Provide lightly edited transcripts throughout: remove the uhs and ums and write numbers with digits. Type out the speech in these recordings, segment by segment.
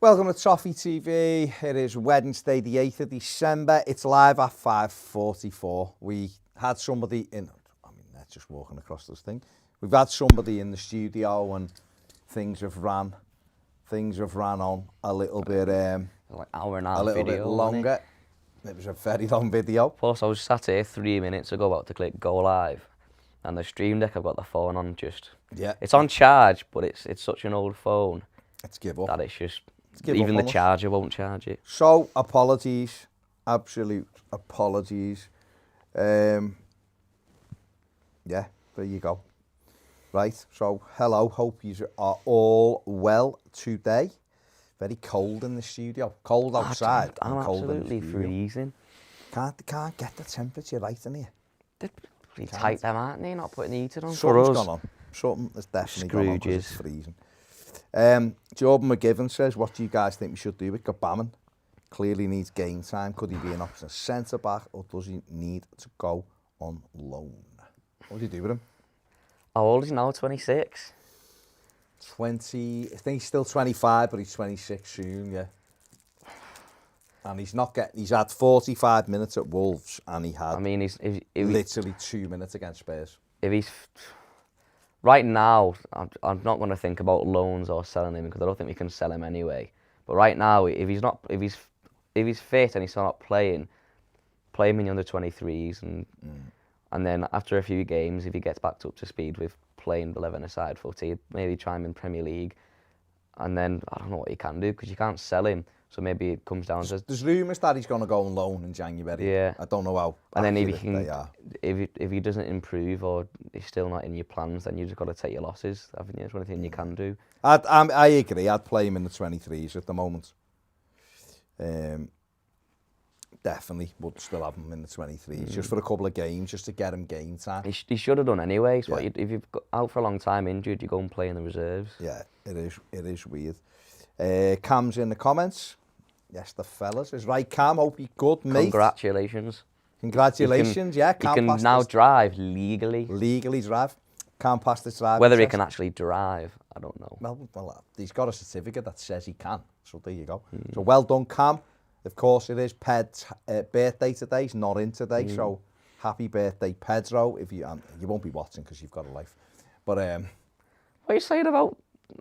Welcome to Toffee TV. It is Wednesday, the 8th of December. It's live at 5:44. We had somebody in, that's just walking across this thing. We've had somebody in the studio and things have ran on a little bit, like hour and a half a little video, bit longer. It was a very long video. Plus, I was sat here 3 minutes ago about to click go live, and the stream deck I've got the phone on it's on charge, but it's such an old phone. Let's give up. That it's just even the charger won't charge it. So apologies, absolute apologies. Yeah, there you go. Right, so hello, hope you are all well today. Very cold in the studio, cold outside. I'm cold absolutely in the studio. Freezing. Can't get the temperature right in here. They're pretty tight them, aren't they? Not putting the heater on Something's for us. gone on. Something has definitely gone on 'cause it's Scrooges. freezing. Jordan McGivern says, what do you guys think we should do with Gabamon? Clearly needs game time. Could he be an option centre-back or does he need to go on loan? What do you do with him? How old is he now? 26? 20, I think he's still 25, but he's 26 soon, yeah. And he's had 45 minutes at Wolves and he had literally 2 minutes against Spurs. Right now, I'm not going to think about loans or selling him because I don't think we can sell him anyway. But right now, if he's fit and he's still not playing, play him in the under 23s and then after a few games, if he gets back up to speed with playing 11-a-side footy, maybe try him in Premier League, and then I don't know what he can do because you can't sell him. So maybe it comes down to... There's rumours that he's going to go on loan in January. Yeah. I don't know how. And then if he doesn't improve or he's still not in your plans, then you just got to take your losses, haven't you? That's one thing you can do. I agree. I'd play him in the 23s at the moment. Definitely would still have him in the 23s just for a couple of games, just to get him game time. He should have done anyway. So Yeah. if you've got out for a long time injured, you go and play in the reserves. Yeah, it is weird. Cam's in the comments. Yes, the fellas. Is right, Cam. Hope you're good, mate. Congratulations. Congratulations, yeah. He can now drive legally. Legally drive. Can't pass the driving Whether he test. can actually drive, I don't know. Well, he's got a certificate that says he can. So there you go. So well done, Cam. Of course, it is Ped's birthday today. He's not in today, so happy birthday, Pedro. If you won't be watching because you've got a life. But what are you saying about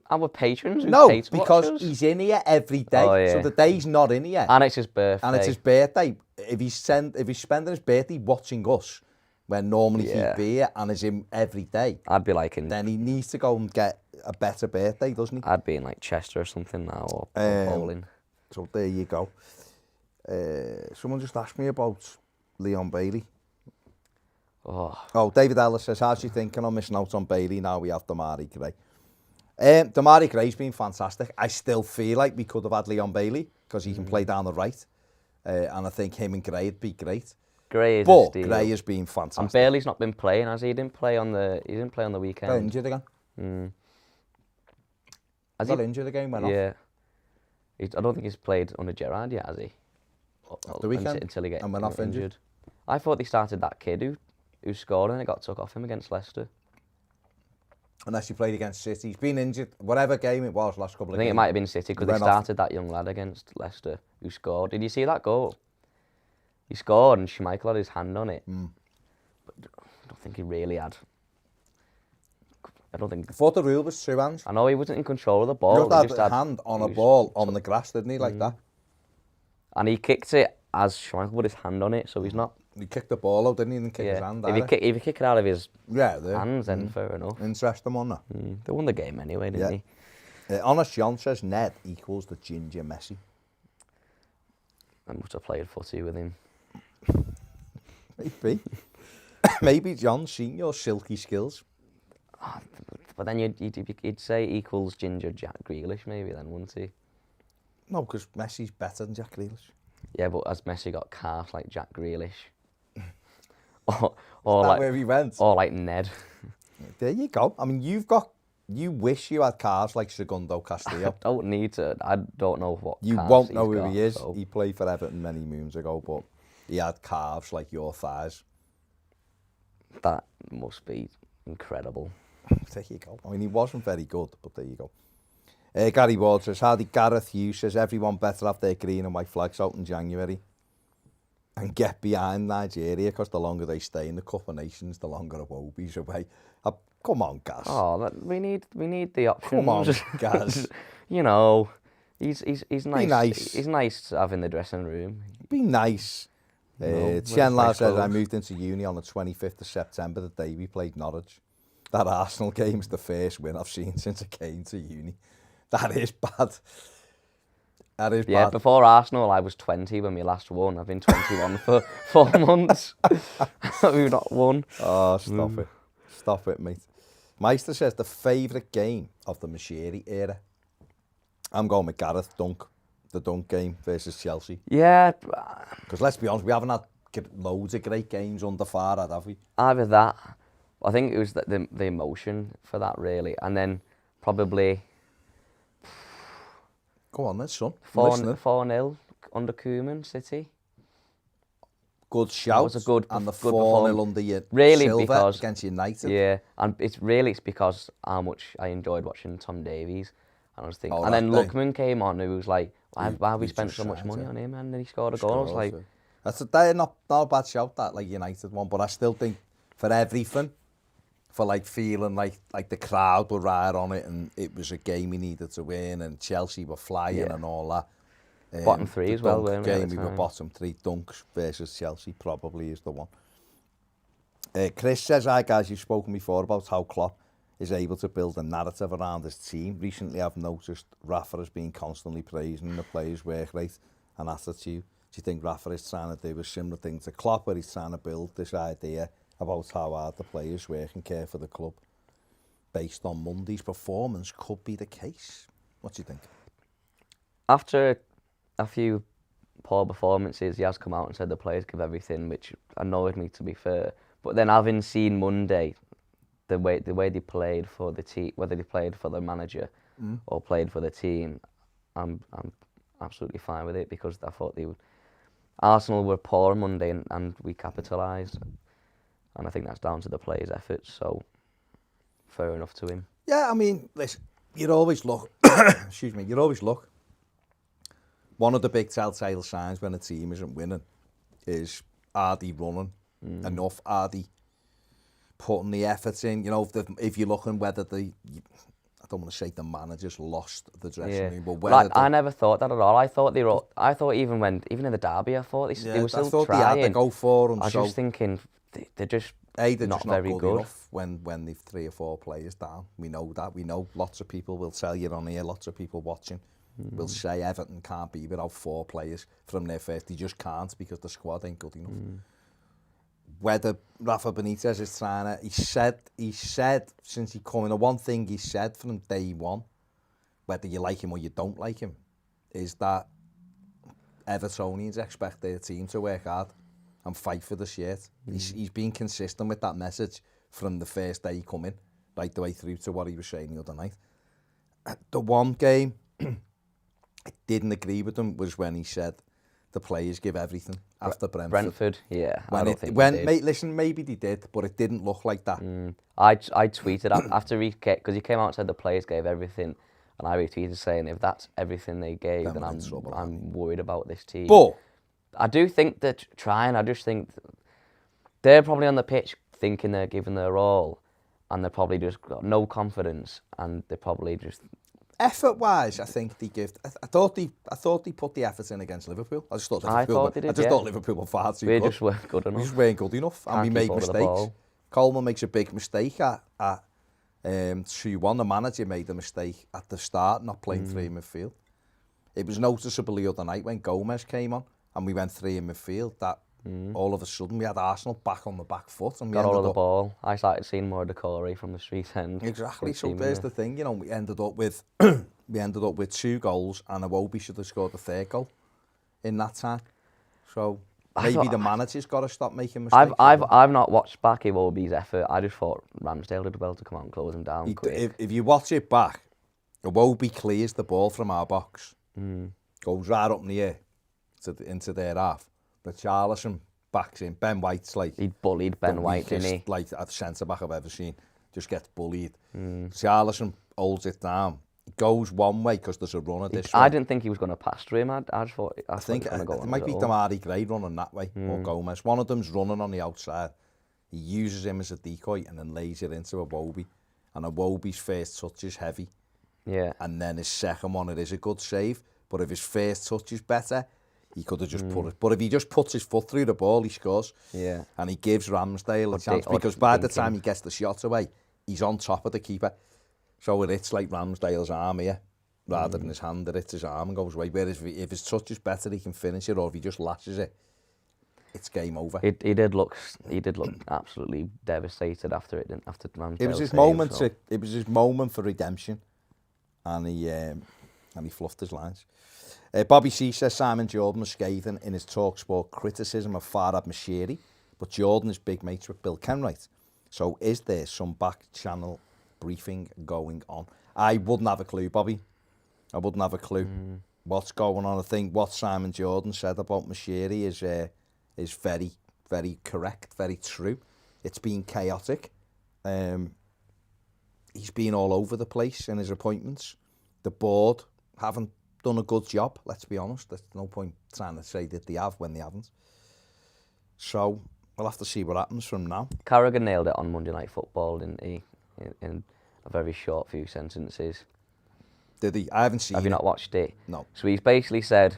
our patrons? No, because he's in here every day. Oh, yeah. So the day he's not in here, and it's his birthday. and it's his birthday. If he's spending his birthday watching us, when normally he'd be here, and is in every day, I'd be like in. then he needs to go and get a better birthday, doesn't he? I'd be in like Chester or something now, or bowling. So there you go. Someone just asked me about Leon Bailey. Oh, David Ellis says, how's you thinking on missing out on Bailey now we have Damari Gray? Damari Gray's been fantastic. I still feel like we could have had Leon Bailey because he can play down the right. And I think him and Gray would be great. Gray is but a steal. Gray has been fantastic. And Bailey's not been playing, has he? He didn't play on the weekend. Got injured again. Got injured again, went off. Yeah. I don't think he's played under Gerrard yet, has he? The weekend? Until he gets and went off injured. I thought they started that kid who scored and it got took off him against Leicester. Unless he played against City. He's been injured, whatever game it was, last couple of games. I think it might have been City because they started that young lad against Leicester who scored. Did you see that goal? He scored and Schmeichel had his hand on it. But I don't think he really had. I thought the rule was 2 hands. I know he wasn't in control of the ball. He just had a hand on a ball on the grass, didn't he, like that? And he kicked it as Schmeichel put his hand on it, so he's not... He kicked the ball out, didn't he? And kicked his hand out. If he kick it out of his hands, then fair enough. Interesting one, that. They won the game anyway, didn't they? Honest John says Ned equals the ginger Messi. I must have played footy with him. Maybe. Maybe John's seen your silky skills. But then you'd say equals ginger Jack Grealish maybe then, wouldn't he? No, because Messi's better than Jack Grealish. Yeah, but has Messi got calves like Jack Grealish? or like where he went? Or like Ned. There you go. I mean, you wish you had calves like Segundo Castillo. I don't need to. I don't know what you calves won't know he's who got, he is. So. He played for Everton many moons ago, but he had calves like your thighs. That must be incredible. There you go. I mean, he wasn't very good, but there you go. Gary Ward says, Hardy Gareth Hughes says, everyone better have their green and white flags out in January and get behind Nigeria, because the longer they stay in the Cup of Nations, the longer Iwobi's away. Come on, Gaz. Oh, we need the options. Come on, Gaz. You know, he's nice. Nice. He's nice to have in the dressing room. Be nice. Chenla says, I moved into uni on the 25th of September, the day we played Norwich. That Arsenal game's the first win I've seen since I came to uni. That is bad. That is bad. Yeah, before Arsenal, I was 20 when we last won. I've been 21 for 4 months. We've not won. Oh, stop it. Stop it, mate. Meister says, the favourite game of the Mashiri era. I'm going with Gareth Dunk. The Dunk game versus Chelsea. Yeah. Because let's be honest, we haven't had loads of great games under Farhad, have we? Either that. I think it was the emotion for that, really. And then probably... Go on then, son. 4-0 under Koeman, City. Good shout. That was a good and the good 4-0 under your really Silva because, against United. Yeah, and it's because how much I enjoyed watching Tom Davies. And I was thinking, and then Lookman came on, who was like, why have we spent so much money on him? And then he scored a goal. I was like, they're not a bad shout, that, like United one, but I still think for everything, for like feeling like the crowd were right on it, and it was a game we needed to win, and Chelsea were flying and all that. Bottom three as well, weren't we? Game we were bottom three. Dunks versus Chelsea probably is the one. Chris says, hi guys, you've spoken before about how Klopp is able to build a narrative around his team. Recently I've noticed Rafa has been constantly praising the players' work rate and attitude. Do you think Rafa is trying to do a similar thing to Klopp, where he's trying to build this idea about how hard the players work and care for the club based on Monday's performance? Could be the case. What do you think? After a few poor performances, he has come out and said the players give everything, which annoyed me, to be fair. But then having seen Monday, the way they played for the team, whether they played for the manager or played for the team, I'm absolutely fine with it, because I thought Arsenal were poor on Monday and we capitalised. And I think that's down to the players' efforts, so fair enough to him. Yeah, I mean, listen, you'd always look, excuse me, you'd always look. One of the big telltale signs when a team isn't winning is, are they running enough? Are they putting the effort in? You know, if you're looking whether I don't want to say the managers lost the dressing room, but whether I never thought that at all. I thought even in the derby, I thought they were still trying. They had to go for them. I was just thinking they're just not very good enough when they've 3 or 4 players down. We know that. We know lots of people will tell you on here. Lots of people watching will say Everton can't be without 4 players from their first. They just can't, because the squad ain't good enough. Whether Rafa Benitez is trying to, he said since he come in, the one thing he said from day one, whether you like him or you don't like him, is that Evertonians expect their team to work hard and fight for the shirt. He's been consistent with that message from the first day he come in, right the way through to what he was saying the other night. The one game I didn't agree with him was when he said the players give everything after Brentford. Brentford, yeah. Listen, maybe they did, but it didn't look like that. I tweeted after because he came out and said the players gave everything, and I retweeted saying, if that's everything they gave, then I'm worried about this team. But I do think they're trying. I just think they're probably on the pitch thinking they're giving their all, and they're probably just got no confidence, and they're probably just... Effort-wise, I think they give. I thought they put the effort in against Liverpool. I just thought Liverpool were far too good. We just weren't good enough. We just weren't good enough, and we made mistakes. Coleman makes a big mistake at 2-1. The manager made a mistake at the start, not playing 3 in midfield. It was noticeable the other night when Gomez came on, and we went 3 in midfield. That all of a sudden we had Arsenal back on the back foot, and we got all of the ball. I started seeing more decorum from the street end. Exactly. So there's the thing, you know, we ended up with 2 goals, and Iwobi should have scored the 3rd goal in that time. So maybe the manager's got to stop making mistakes. I've not watched back Iwobi's effort. I just thought Ramsdale did well to come out and close him down quick. If you watch it back, Iwobi clears the ball from our box, goes right up in the air into their half. But Charlison backs in. Ben White's like... He bullied Ben White, didn't he? Like, at the centre-back I've ever seen. Just gets bullied. Charlison holds it down. He goes one way because there's a runner this way. I didn't think he was going to pass through him. I just thought I think he was going to go it on might his be own. Damari Gray running that way, or Gomez. One of them's running on the outside. He uses him as a decoy and then lays it into Iwobi. And Iwobi's first touch is heavy. Yeah. And then his second one, it is a good save. But if his first touch is better, he could have just put it. But if he just puts his foot through the ball, he scores. Yeah. And he gives Ramsdale a chance, because by the time he gets the shot away, he's on top of the keeper. So it hits like Ramsdale's arm here, rather than his hand, it hits his arm and goes away. Whereas if his touch is better, he can finish it, or if he just lashes it, it's game over. He did look absolutely devastated after it. After Ramsdale It was his save, moment. So. It was his moment for redemption, and he fluffed his lines. Bobby C says Simon Jordan was scathing in his TalkSport criticism of Farhad Moshiri, but Jordan is big mates with Bill Kenwright. So is there some back channel briefing going on? I wouldn't have a clue, Bobby. I wouldn't have a clue what's going on. I think what Simon Jordan said about Moshiri is very, very correct, very true. It's been chaotic. He's been all over the place in his appointments. The board haven't done a good job, let's be honest. There's no point trying to say that they have when they haven't. So we'll have to see what happens from now. Carragher nailed it on Monday Night Football, didn't he? In a very short few sentences. Did he? I haven't seen it. Have you not watched it? No. So he's basically said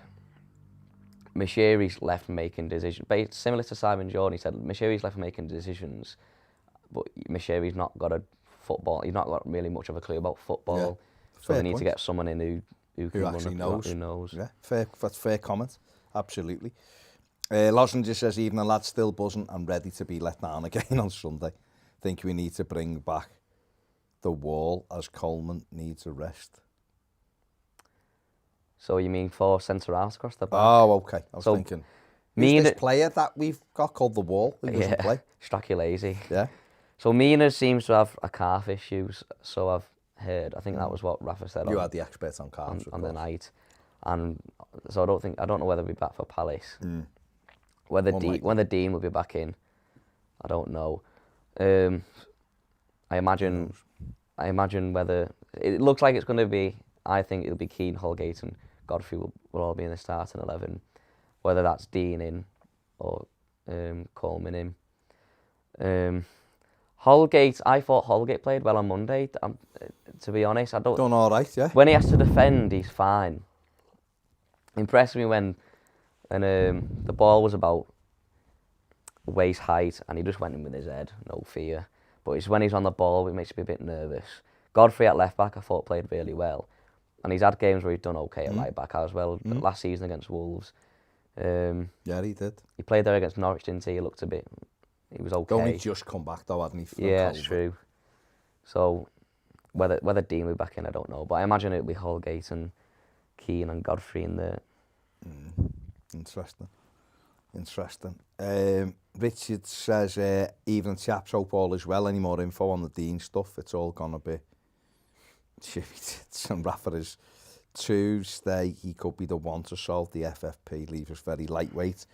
Moshiri's left making decisions. Similar to Simon Jordan, he said Moshiri's left making decisions, but Moshiri's not got a football. He's not got really much of a clue about football. Yeah. So they need to get someone in who actually knows. Who knows. Yeah, that's fair comment. Absolutely. Lozenger says, even the lad's still buzzing and ready to be let down again on Sunday. Think we need to bring back the wall as Coleman needs a rest. So you mean 4 centre-halves across the back? Oh, okay. I was thinking, who's this player that we've got called the wall who doesn't play? Strakulesi. Yeah. So Mina seems to have a calf issues, so I've heard. I think that was what Rafa said. You had the experts on calves on the night, and so I don't know whether we'll be back for Palace. Whether the Dean will be back in, I don't know. I imagine whether it looks like it's going to be. I think it'll be Keane, Holgate, and Godfrey will all be in the starting 11. Whether that's Dean in or Coleman in. Holgate, I thought Holgate played well on Monday. To be honest, I don't. Done all right, yeah. When he has to defend, he's fine. Impressed me when the ball was about waist height and he just went in with his head, no fear. But it's when he's on the ball, it makes me a bit nervous. Godfrey at left back, I thought played really well, and he's had games where he's done okay at right back as well. Last season against Wolves. Yeah, he did. He played there against Norwich, didn't he? He looked a bit. He was okay. Only just come back though, hadn't he? Yeah, it's true. So whether Dean will be back in, I don't know. But I imagine it'll be Holgate and Keane and Godfrey in there. Interesting. Richard says, evening chaps, hope all is well. Any more info on the Dean stuff? It's all gonna be and Rafa is Tuesday. He could be the one to solve the FFP. Leaves us very lightweight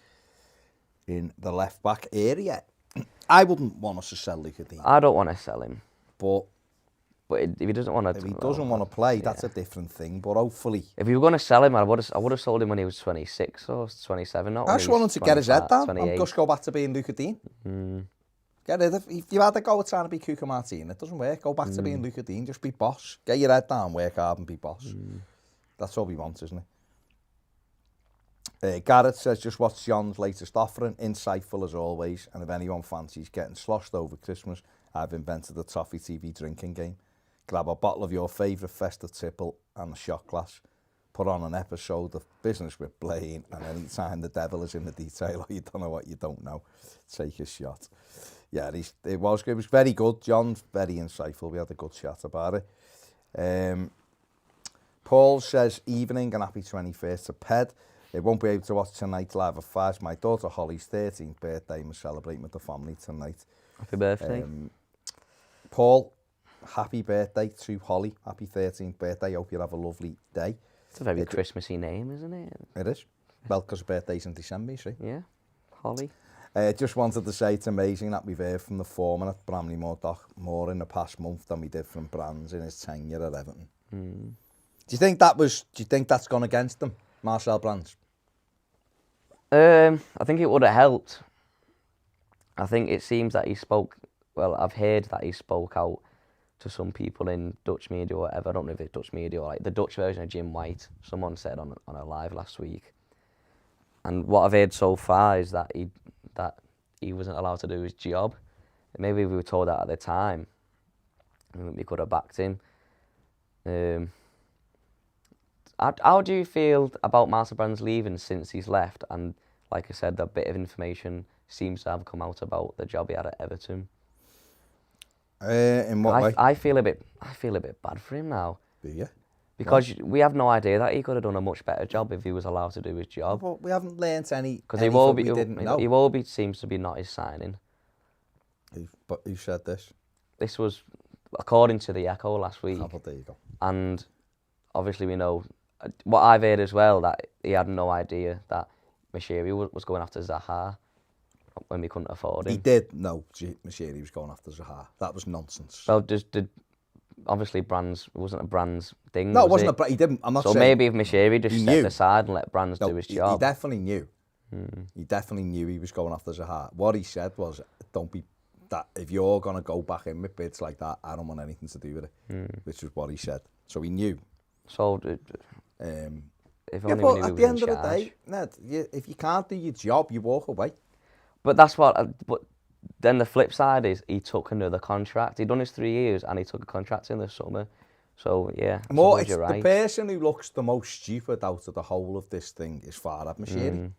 in the left back area. I wouldn't want us to sell Luca Dean. I don't want to sell him. But if he doesn't want to... If he doesn't want to play, that's a different thing. But hopefully... If you were going to sell him, I would have sold him when he was 26 or 27. Not I just want him to get his head down 28. and just go back to being Luca Dean. Get rid of... If you had to go trying to be Cuca Martin, it doesn't work. Go back to being Luca Dean. Just be boss. Get your head down, work hard and be boss. That's all we want, isn't it? Garrett says, just watch John's latest offering. Insightful as always. And if anyone fancies getting sloshed over Christmas, I've invented the Toffee TV drinking game. Grab a bottle of your favourite festive tipple and a shot glass. Put on an episode of Business with Blaine, and any time the devil is in the detail or you don't know what you don't know, take a shot. Yeah, it was very good. John's very insightful. We had a good chat about it. Paul says, evening and happy 21st to Ped. They won't be able to watch tonight live at 5. My daughter Holly's 13th birthday. I'm celebrating with the family tonight. Happy birthday. Paul, happy birthday to Holly. Happy 13th birthday. Hope you have a lovely day. It's a very Christmassy name, isn't it? It is. Well, because her birthday's in December, you see. Yeah, Holly. Just wanted to say it's amazing that we've heard from the foreman at Bramley more in the past month than we did from Brands in his tenure at Everton. Do you think that's gone against them, Marcel Brands? I think it would have helped. I think it seems that he spoke. Well, I've heard that he spoke out to some people in Dutch media or whatever. I don't know if it's Dutch media or like the Dutch version of Jim White. Someone said on a live last week. And what I've heard so far is that he wasn't allowed to do his job. Maybe if we were told that at the time, we could have backed him. How do you feel about Marcel Brands leaving since he's left? And like I said, a bit of information seems to have come out about the job he had at Everton. In what way? I feel a bit bad for him now. Do you? Because we have no idea that he could have done a much better job if he was allowed to do his job. Well, we haven't learnt any. Because Iwobi seems to be not his signing. Who said this? This was according to the Echo last week. Oh, well, there you go. And obviously we know what I've heard as well, that he had no idea that Moshiri was going after Zaha when we couldn't afford him. He did know Moshiri was going after Zaha. That was nonsense. Well, obviously Brands, it wasn't a Brands thing. No, it wasn't he didn't. I'm not saying. So maybe if Moshiri just stepped aside and let Brands do his job. He definitely knew. He definitely knew he was going after Zaha. What he said was, "Don't be that. If you're gonna go back in with bids like that, I don't want anything to do with it." Which was what he said. So he knew. So, if only but we knew at he the was end in of the charge. day, Ned, if you can't do your job, you walk away. But that's what. But then the flip side is he took another contract. He'd done his 3 years and he took a contract in the summer. So yeah, More, it's you're right. the person who looks the most stupid out of the whole of this thing is Farhad Moshiri,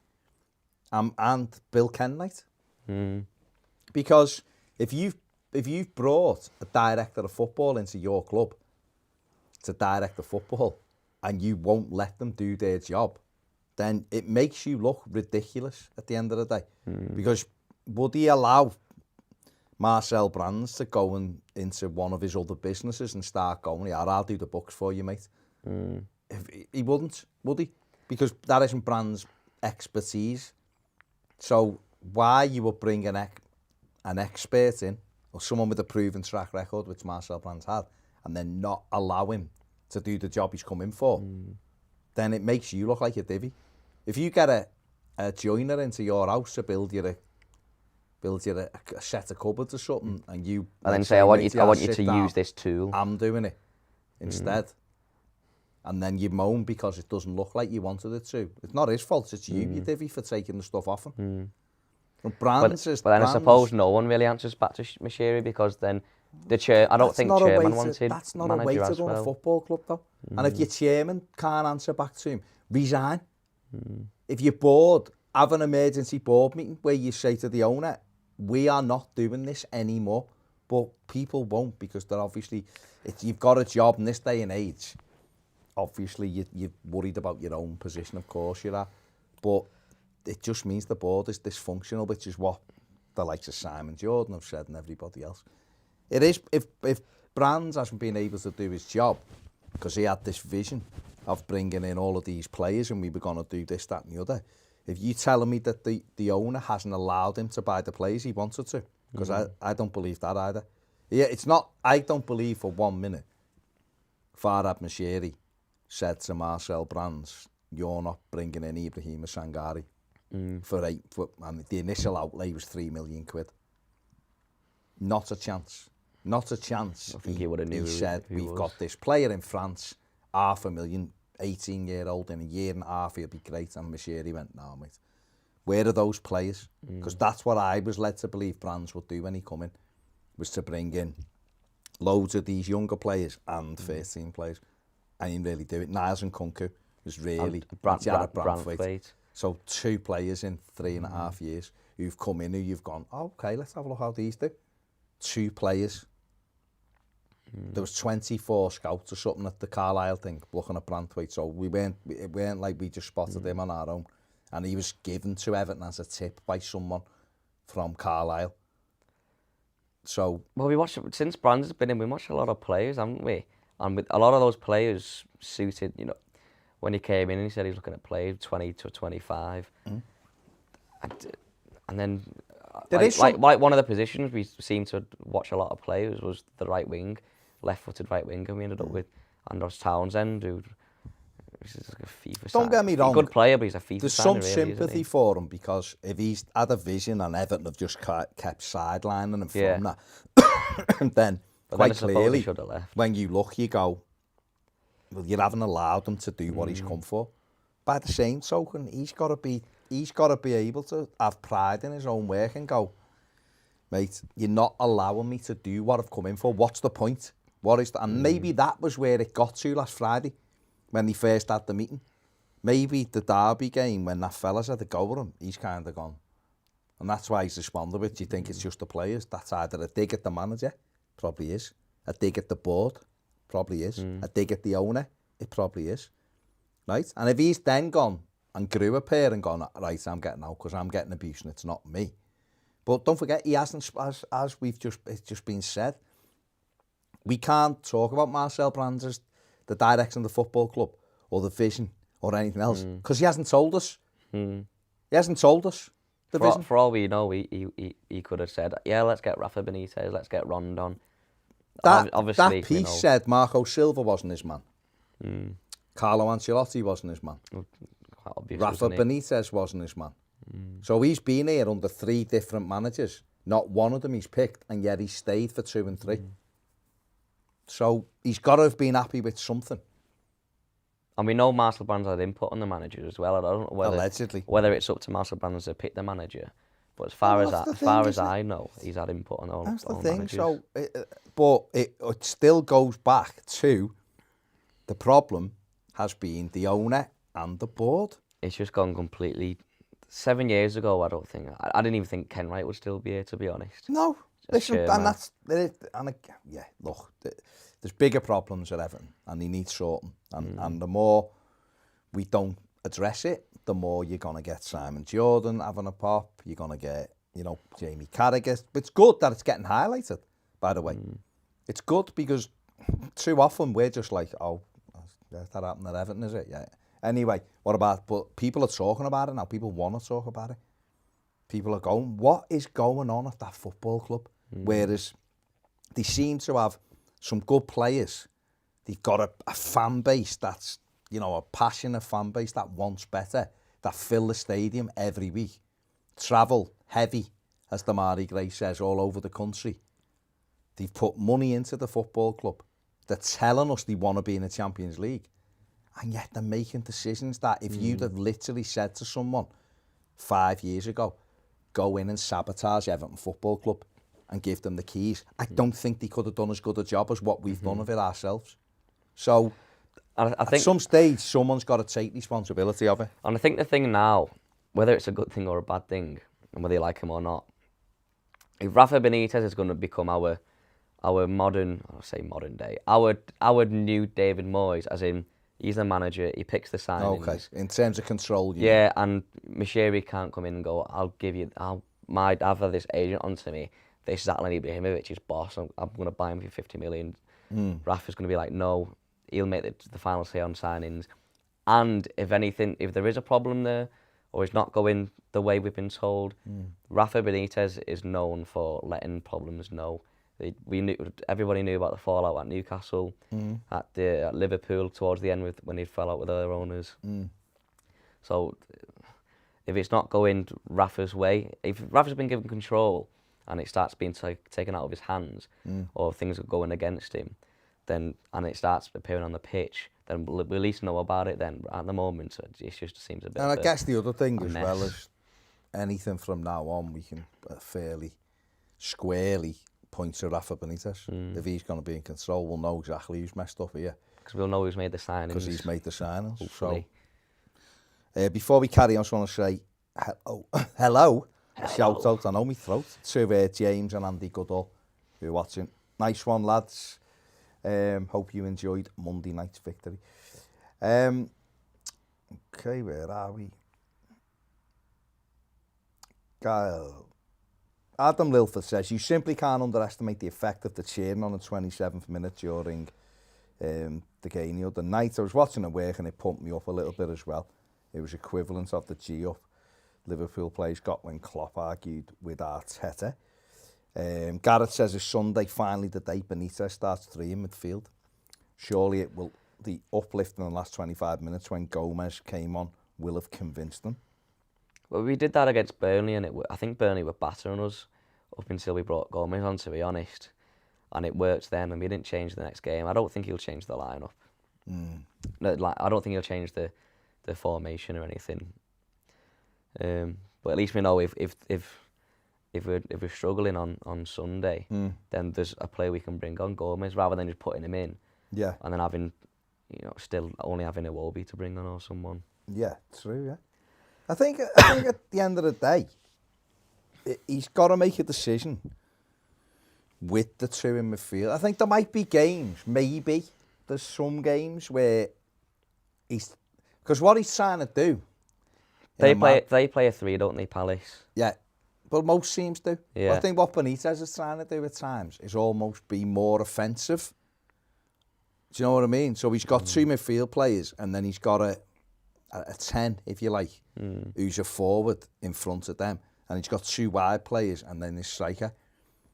and Bill Kenwright. Because if you've brought a director of football into your club to direct the football, and you won't let them do their job, then it makes you look ridiculous at the end of the day. Because would he allow Marcel Brands to go into one of his other businesses and start going, "Yeah, I'll do the books for you, mate"? He wouldn't, would he? Because that isn't Brands' expertise. So why you would bring an expert in, or someone with a proven track record, which Marcel Brands had, and then not allow him to do the job he's come in for, then it makes you look like a divvy. If you get a joiner into your house to build you a set of cupboards or something, and then say, I want you to use this tool. I'm doing it instead. And then you moan because it doesn't look like you wanted it to. It's not his fault, it's you divvy, for taking the stuff off him. And Brands but then I suppose no one really answers back to Moshiri, because then the chair. I don't think chairman wanted that's not a way to run a football club, though. And if your chairman can't answer back to him, resign. If you're bored, have an emergency board meeting where you say to the owner, "We are not doing this anymore." But people won't, because they're obviously, you've got a job in this day and age. Obviously, you're worried about your own position, of course you are. But it just means the board is dysfunctional, which is what the likes of Simon Jordan have said and everybody else. It is, if Brands hasn't been able to do his job because he had this vision of bringing in all of these players and we were going to do this, that and the other, if you telling me that the owner hasn't allowed him to buy the players he wanted to, because I don't believe that either. Yeah, it's not, I don't believe for 1 minute Farhad Moshiri said to Marcel Brands, "You're not bringing in Ibrahima Sangare." And the initial outlay was £3 million. Not a chance. Not a chance. I think he would have knew. He said, "We've got this player in France, $500,000, 18-year-old, in a year and a half, he'll be great." And Moshiri went, "No, mate. Where are those players?" Because that's what I was led to believe Brands would do when he come in, was to bring in loads of these younger players and first-team players. And he didn't really do it. Niles and Kunku was really... Brantwaite. So 2 players in 3.5 years who've come in, who you've gone, "Oh, okay, let's have a look how these do." 2 players. There was 24 scouts or something at the Carlisle thing looking at Brantwaite, so it weren't like we just spotted him on our own. And he was given to Everton as a tip by someone from Carlisle. So, well, since Brands has been in, we watched a lot of players, haven't we? And with a lot of those players suited, when he came in and he said he was looking at players 20 to 25. And then, like one of the positions we seemed to watch a lot of players was the right wing, left-footed right wing, and we ended up with Andros Townsend, who He's like a FIFA Don't get me wrong. He's a good player, but he's a FIFA There's signing, some really, sympathy for him because if he's had a vision and Everton have just kept sidelining him from that, then but quite then I suppose clearly, he should have left. when you look, you go, well, you haven't allowed him to do what he's come for. By the same token, he's got to be able to have pride in his own work and go, mate, you're not allowing me to do what I've come in for. What's the point? What is that? And maybe that was where it got to last Friday when he first had the meeting. Maybe the derby game, when that fella's had a go at him, he's kind of gone. And that's why he's responded with, do you think it's just the players? That's either a dig at the manager, probably is. A dig at the board, probably is. A dig at the owner, it probably is. Right? And if he's then gone and grew a pair and gone, right, I'm getting out because I'm getting abuse and it's not me. But don't forget, he hasn't, as it's just been said, we can't talk about Marcel Brands as the direction of the football club or the vision or anything else because he hasn't told us. He hasn't told us the vision. For all we know, he could have said, yeah, let's get Rafa Benitez, let's get Rondon. That piece said Marco Silva wasn't his man. Carlo Ancelotti wasn't his man. Obvious, Rafa Benitez wasn't his man. So he's been here under 3 different managers. Not one of them he's picked, and yet he stayed for 2 and 3. So he's got to have been happy with something. And we know Marcel Brands had input on the manager as well. I don't know whether it's up to Marcel Brands to pick the manager. But as far as I know, he's had input on all managers. That's the thing. So, but it still goes back to the problem has been the owner and the board. It's just gone completely. 7 years ago, I don't think. I didn't even think Ken Wright would still be here, to be honest. No. Listen, look, there's bigger problems at Everton, and they need sorting. And the more we don't address it, the more you're going to get Simon Jordan having a pop. You're going to get, Jamie Carragher. But it's good that it's getting highlighted, by the way. It's good because too often we're just like, oh, that happened at Everton, is it? Yeah. Anyway, but people are talking about it now. People want to talk about it. People are going, what is going on at that football club? Whereas they seem to have some good players. They've got a fan base that's, a passionate fan base that wants better, that fill the stadium every week. Travel heavy, as Damari Gray says, all over the country. They've put money into the football club. They're telling us they want to be in the Champions League. And yet they're making decisions that if you'd have literally said to someone 5 years ago, go in and sabotage Everton Football Club and give them the keys, I don't think they could have done as good a job as what we've done of it ourselves. So I think at some stage, someone's got to take responsibility of it. And I think the thing now, whether it's a good thing or a bad thing, and whether you like him or not, if Rafa Benitez is going to become our modern day, our new David Moyes, as in, he's the manager, he picks the signings. Okay, in terms of control, yeah, and Mishiri can't come in and go, I've had this agent onto me, this is Zlatan Ibrahimovic's boss, I'm going to buy him for 50 million. Rafa's going to be like, no, he'll make the final say on signings. And if anything, if there is a problem there, or it's not going the way we've been told, Rafa Benitez is known for letting problems know. Everybody knew about the fallout at Newcastle, at Liverpool towards the end when he fell out with their owners. So if it's not going Rafa's way, if Rafa's been given control and it starts being taken out of his hands, or things are going against him, and it starts appearing on the pitch, then we'll at least know about it then. At the moment, it just seems a bit. And I guess the other thing as well is anything from now on, we can fairly squarely point to Rafa Benitez. If he's going to be in control, we'll know exactly who's messed up here. Because we'll know who's made the signings. Because he's made the signings. Hopefully. So, before we carry on, I just want to say hello. Shout out, I know my throat, to James and Andy Goodall who are watching. Nice one, lads. Hope you enjoyed Monday night's victory. Okay, where are we? Adam Lilford says, you simply can't underestimate the effect of the cheering on the 27th minute during the game the other night. I was watching it work and it pumped me up a little bit as well. It was equivalent of the G-up Liverpool players got when Klopp argued with Arteta. Gareth says, is Sunday finally the day Benitez starts 3 in midfield? Surely it will the uplift in the last 25 minutes when Gomez came on will have convinced them. Well, we did that against Burnley, and I think Burnley were battering us up until we brought Gomez on, to be honest. And it worked then, and we didn't change the next game. I don't think he'll change the lineup. No, I don't think he'll change the formation or anything. But at least we know if we're struggling on Sunday, then there's a player we can bring on, Gomez, rather than just putting him in. Yeah. And then having, still only having a Iwobi to bring on or someone. Yeah, true. Yeah. I think at the end of the day, he's got to make a decision with the two in midfield. I think there might be games, maybe there's some games where because what he's trying to do. They play a 3, don't they, Palace? Yeah, but most teams do. Yeah. I think what Benitez is trying to do at times is almost be more offensive. Do you know what I mean? So he's got two midfield players, and then he's got a 10, if you like, who's a forward in front of them. And he's got two wide players and then his striker.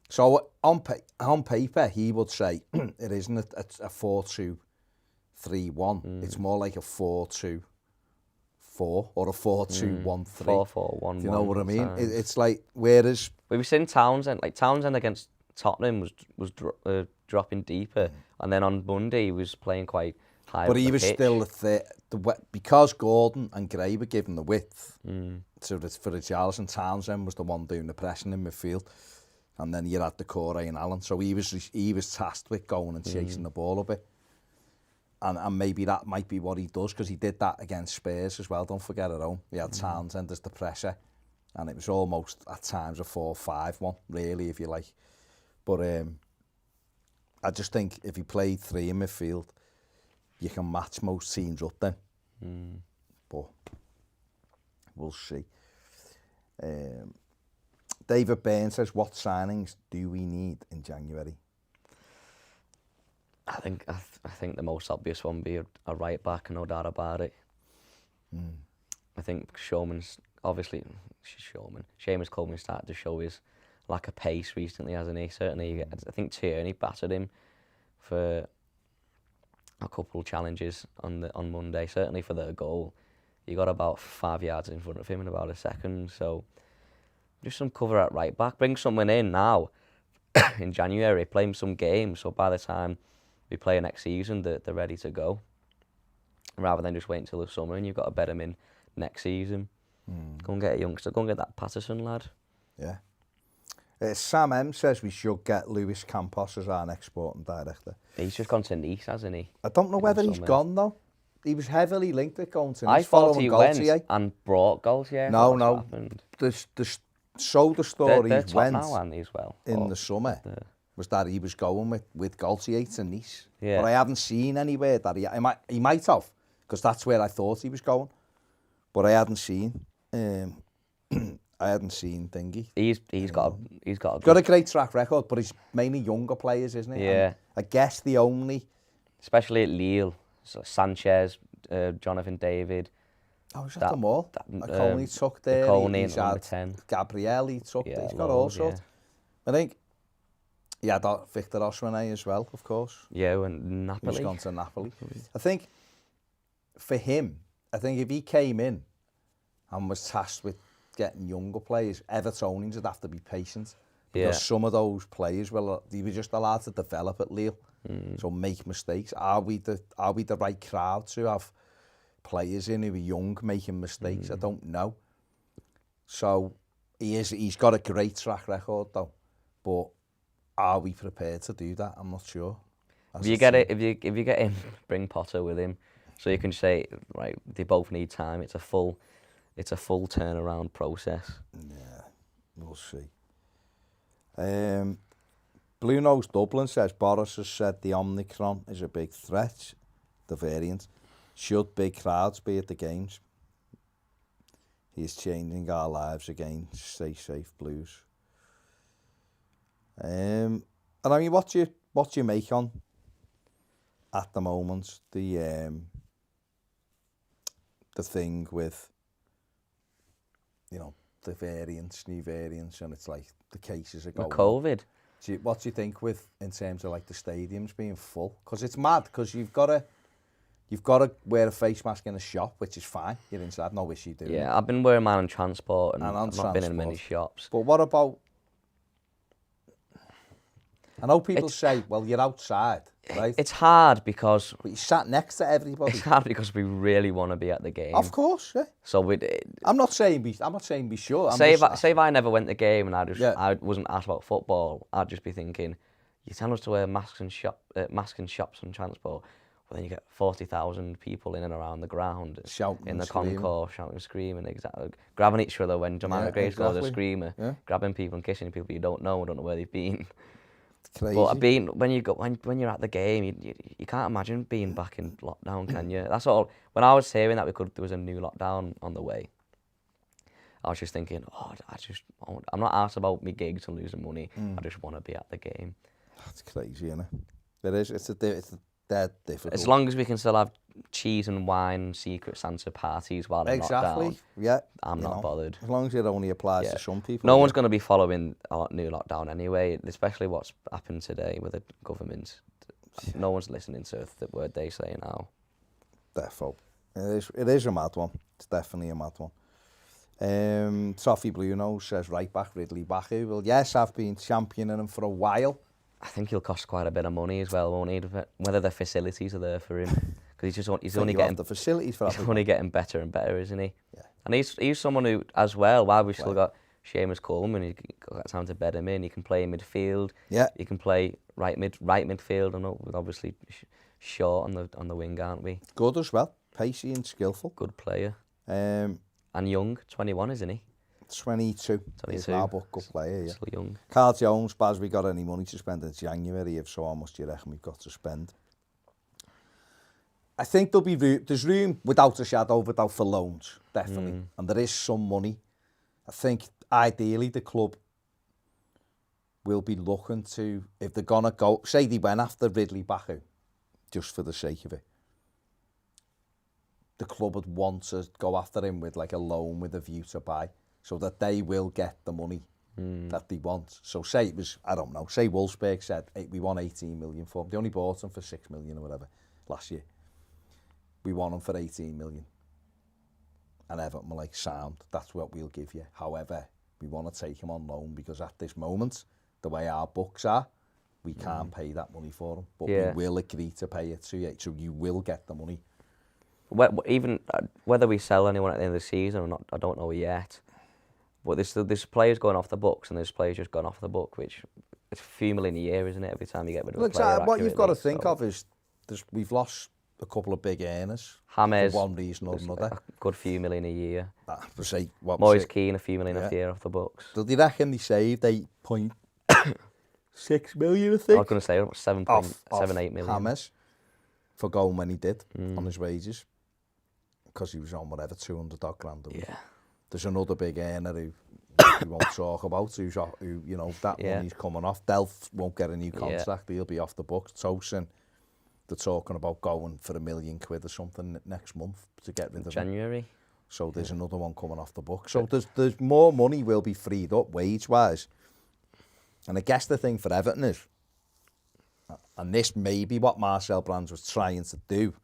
So on paper, he would say it isn't a 4-2-3-1. It's more like a 4-2-4 or a 4-2-1-3. 4-4-1-1. You know what I mean? It's like, whereas... We've seen Townsend against Tottenham was dropping deeper. And then on Monday, he was playing quite high. But he was still because Gordon and Gray were given the width for the Richarlison. Townsend was the one doing the pressing in midfield, and then you had the Corey and Allen. So he was tasked with going and chasing the ball a bit, and maybe that might be what he does, because he did that against Spurs as well. Don't forget at home, he had Townsend as the pressure, and it was almost at times a 4-5-1, really, if you like. But I just think if he played 3 in midfield, you can match most teams up then. But we'll see. David Byrne says, what signings do we need in January? I think the most obvious one would be a right back, no doubt about it. I think Seamus Coleman started to show his lack of pace recently, hasn't he? Certainly, I think Tierney battered him for a couple of challenges on Monday. Certainly for the goal, he got about 5 yards in front of him in about a second. So just some cover at right back. Bring someone in now in January. Play him some games, so by the time we play next season, they're ready to go. Rather than just wait until the summer and you've got to bet him in next season. Go and get a youngster. Go and get that Patterson lad. Yeah. Sam M says we should get Luis Campos as our next sporting director. He's just gone to Nice, hasn't he? I don't know whether he's gone, though. He was heavily linked with going to Nice. I thought he went and brought Gaultier. No. So the story went now, as well. In the summer was that he was going with Gaultier to Nice. Yeah. But I haven't seen anywhere that he might have, because that's where I thought he was going. But I hadn't seen. I hadn't seen Thingy. He's got a great track record, but he's mainly younger players, isn't he? Yeah. And I guess the only, especially at Lille, so Sanchez, Jonathan David. Oh, he's had them all. McConey took there. McConey and 10. Gabriel, he took there. He's got all sorts. I think he had Victor Osimhen as well, of course. Yeah, and Napoli. He's gone to Napoli. I think for him, if he came in and was tasked with getting younger players, Evertonians would have to be patient, because some of those players they were just allowed to develop at Lille, so make mistakes. Are we the right crowd to have players in who are young making mistakes? I don't know. So he's got a great track record though, but are we prepared to do that? I'm not sure. If you get him, bring Potter with him, so you can say, right, they both need time. It's a full turnaround process. Yeah, we'll see. Blue Nose Dublin says, Boris has said the Omicron is a big threat, the variant. Should big crowds be at the games? He's changing our lives again. Stay safe, Blues. And I mean, what do you make on at the moment the thing with, the variants, new variants, and it's like the cases are going. COVID. What do you think in terms of like the stadiums being full? Because it's mad, because you've got to You've got to wear a face mask in a shop, which is fine. You're inside, no issue doing it. Yeah, I've been wearing mine on transport and And on I've not been in many transport. shops. But what about... I know people say, well, you're outside, right? It's hard because... But you sat next to everybody. It's hard because we really want to be at the game. Of course, yeah. So I'm not saying be sure. say if I never went to the game and Yeah. I wasn't asked about football, I'd just be thinking, you tell us to wear masks in shops and transport. Well, then you get 40,000 people in and around the ground, Shouting in and the screaming. concourse, shouting and screaming, exactly, grabbing each other when Jamal McGrady's got a screamer, grabbing people and kissing people you don't know where they've been. It's crazy. But when you're at the game, you can't imagine being back in lockdown, can you? That's all. When I was hearing that there was a new lockdown on the way, I was just thinking, I'm not asked about me gigs and losing money. I just want to be at the game. That's crazy, isn't it? It is. It's dead difficult. As long as we can still have cheese and wine, Secret Santa parties while in lockdown, yeah. I'm not bothered. As long as it only applies to some people. No one's going to be following a new lockdown anyway, especially what's happened today with the government. No one's listening to the word they say now. Defo. It is a mad one. It's definitely a mad one. Toffee Blue Nose says right back Ridley Baku. Well, yes, I've been championing him for a while. I think he'll cost quite a bit of money as well, won't he? Whether the facilities are there for him, because he's only getting the facilities for. He's only getting better and better, isn't he? Yeah. And he's someone who, as well, while we've still got Seamus Coleman, he's got time to bed him in. He can play in midfield. Yeah. He can play right midfield, and we're obviously short on the wing, aren't we? Good as well, pacey and skillful. Good player. And young, 21, isn't he? 22. He's now a good player, yeah. Still young. Carl Jones, Baz, we got any money to spend in January? If so, how much do you reckon we've got to spend? I think there's room, without a shadow of a doubt, for loans, definitely. And there is some money. I think, ideally, the club will be looking to, if they're going to go, say they went after Ridley Baku, just for the sake of it, the club would want to go after him with like a loan with a view to buy, so that they will get the money that they want. So say it was, I don't know, say Wolfsburg said, hey, we want 18 million for him. They only bought him for 6 million or whatever last year. We want him for 18 million. And Everton were like, sound, that's what we'll give you. However, we want to take him on loan because at this moment, the way our books are, we can't pay that money for him. But we will agree to pay it to you, so you will get the money. Even whether we sell anyone at the end of the season or not, I don't know yet. But there's players going off the books and there's players just gone off the book, which it's a few million a year, isn't it? Every time you get rid of a player. What you've got to think of is we've lost a couple of big earners James, for one reason or another. A good few million a year. Moise Keane, a few million a year off the books. Do you reckon they saved 8.6 million, I think? I was going to say 7.8 million. James for going when he did on his wages, because he was on whatever 200 grand a week. Yeah. There's another big earner who we won't talk about, who you know, that money's coming off. Delph won't get a new contract, he'll be off the books. Tosin, they're talking about going for £1 million or something next month to get rid of him. January. So there's another one coming off the books. So there's more money will be freed up wage-wise. And I guess the thing for Everton is, and this may be what Marcel Brands was trying to do,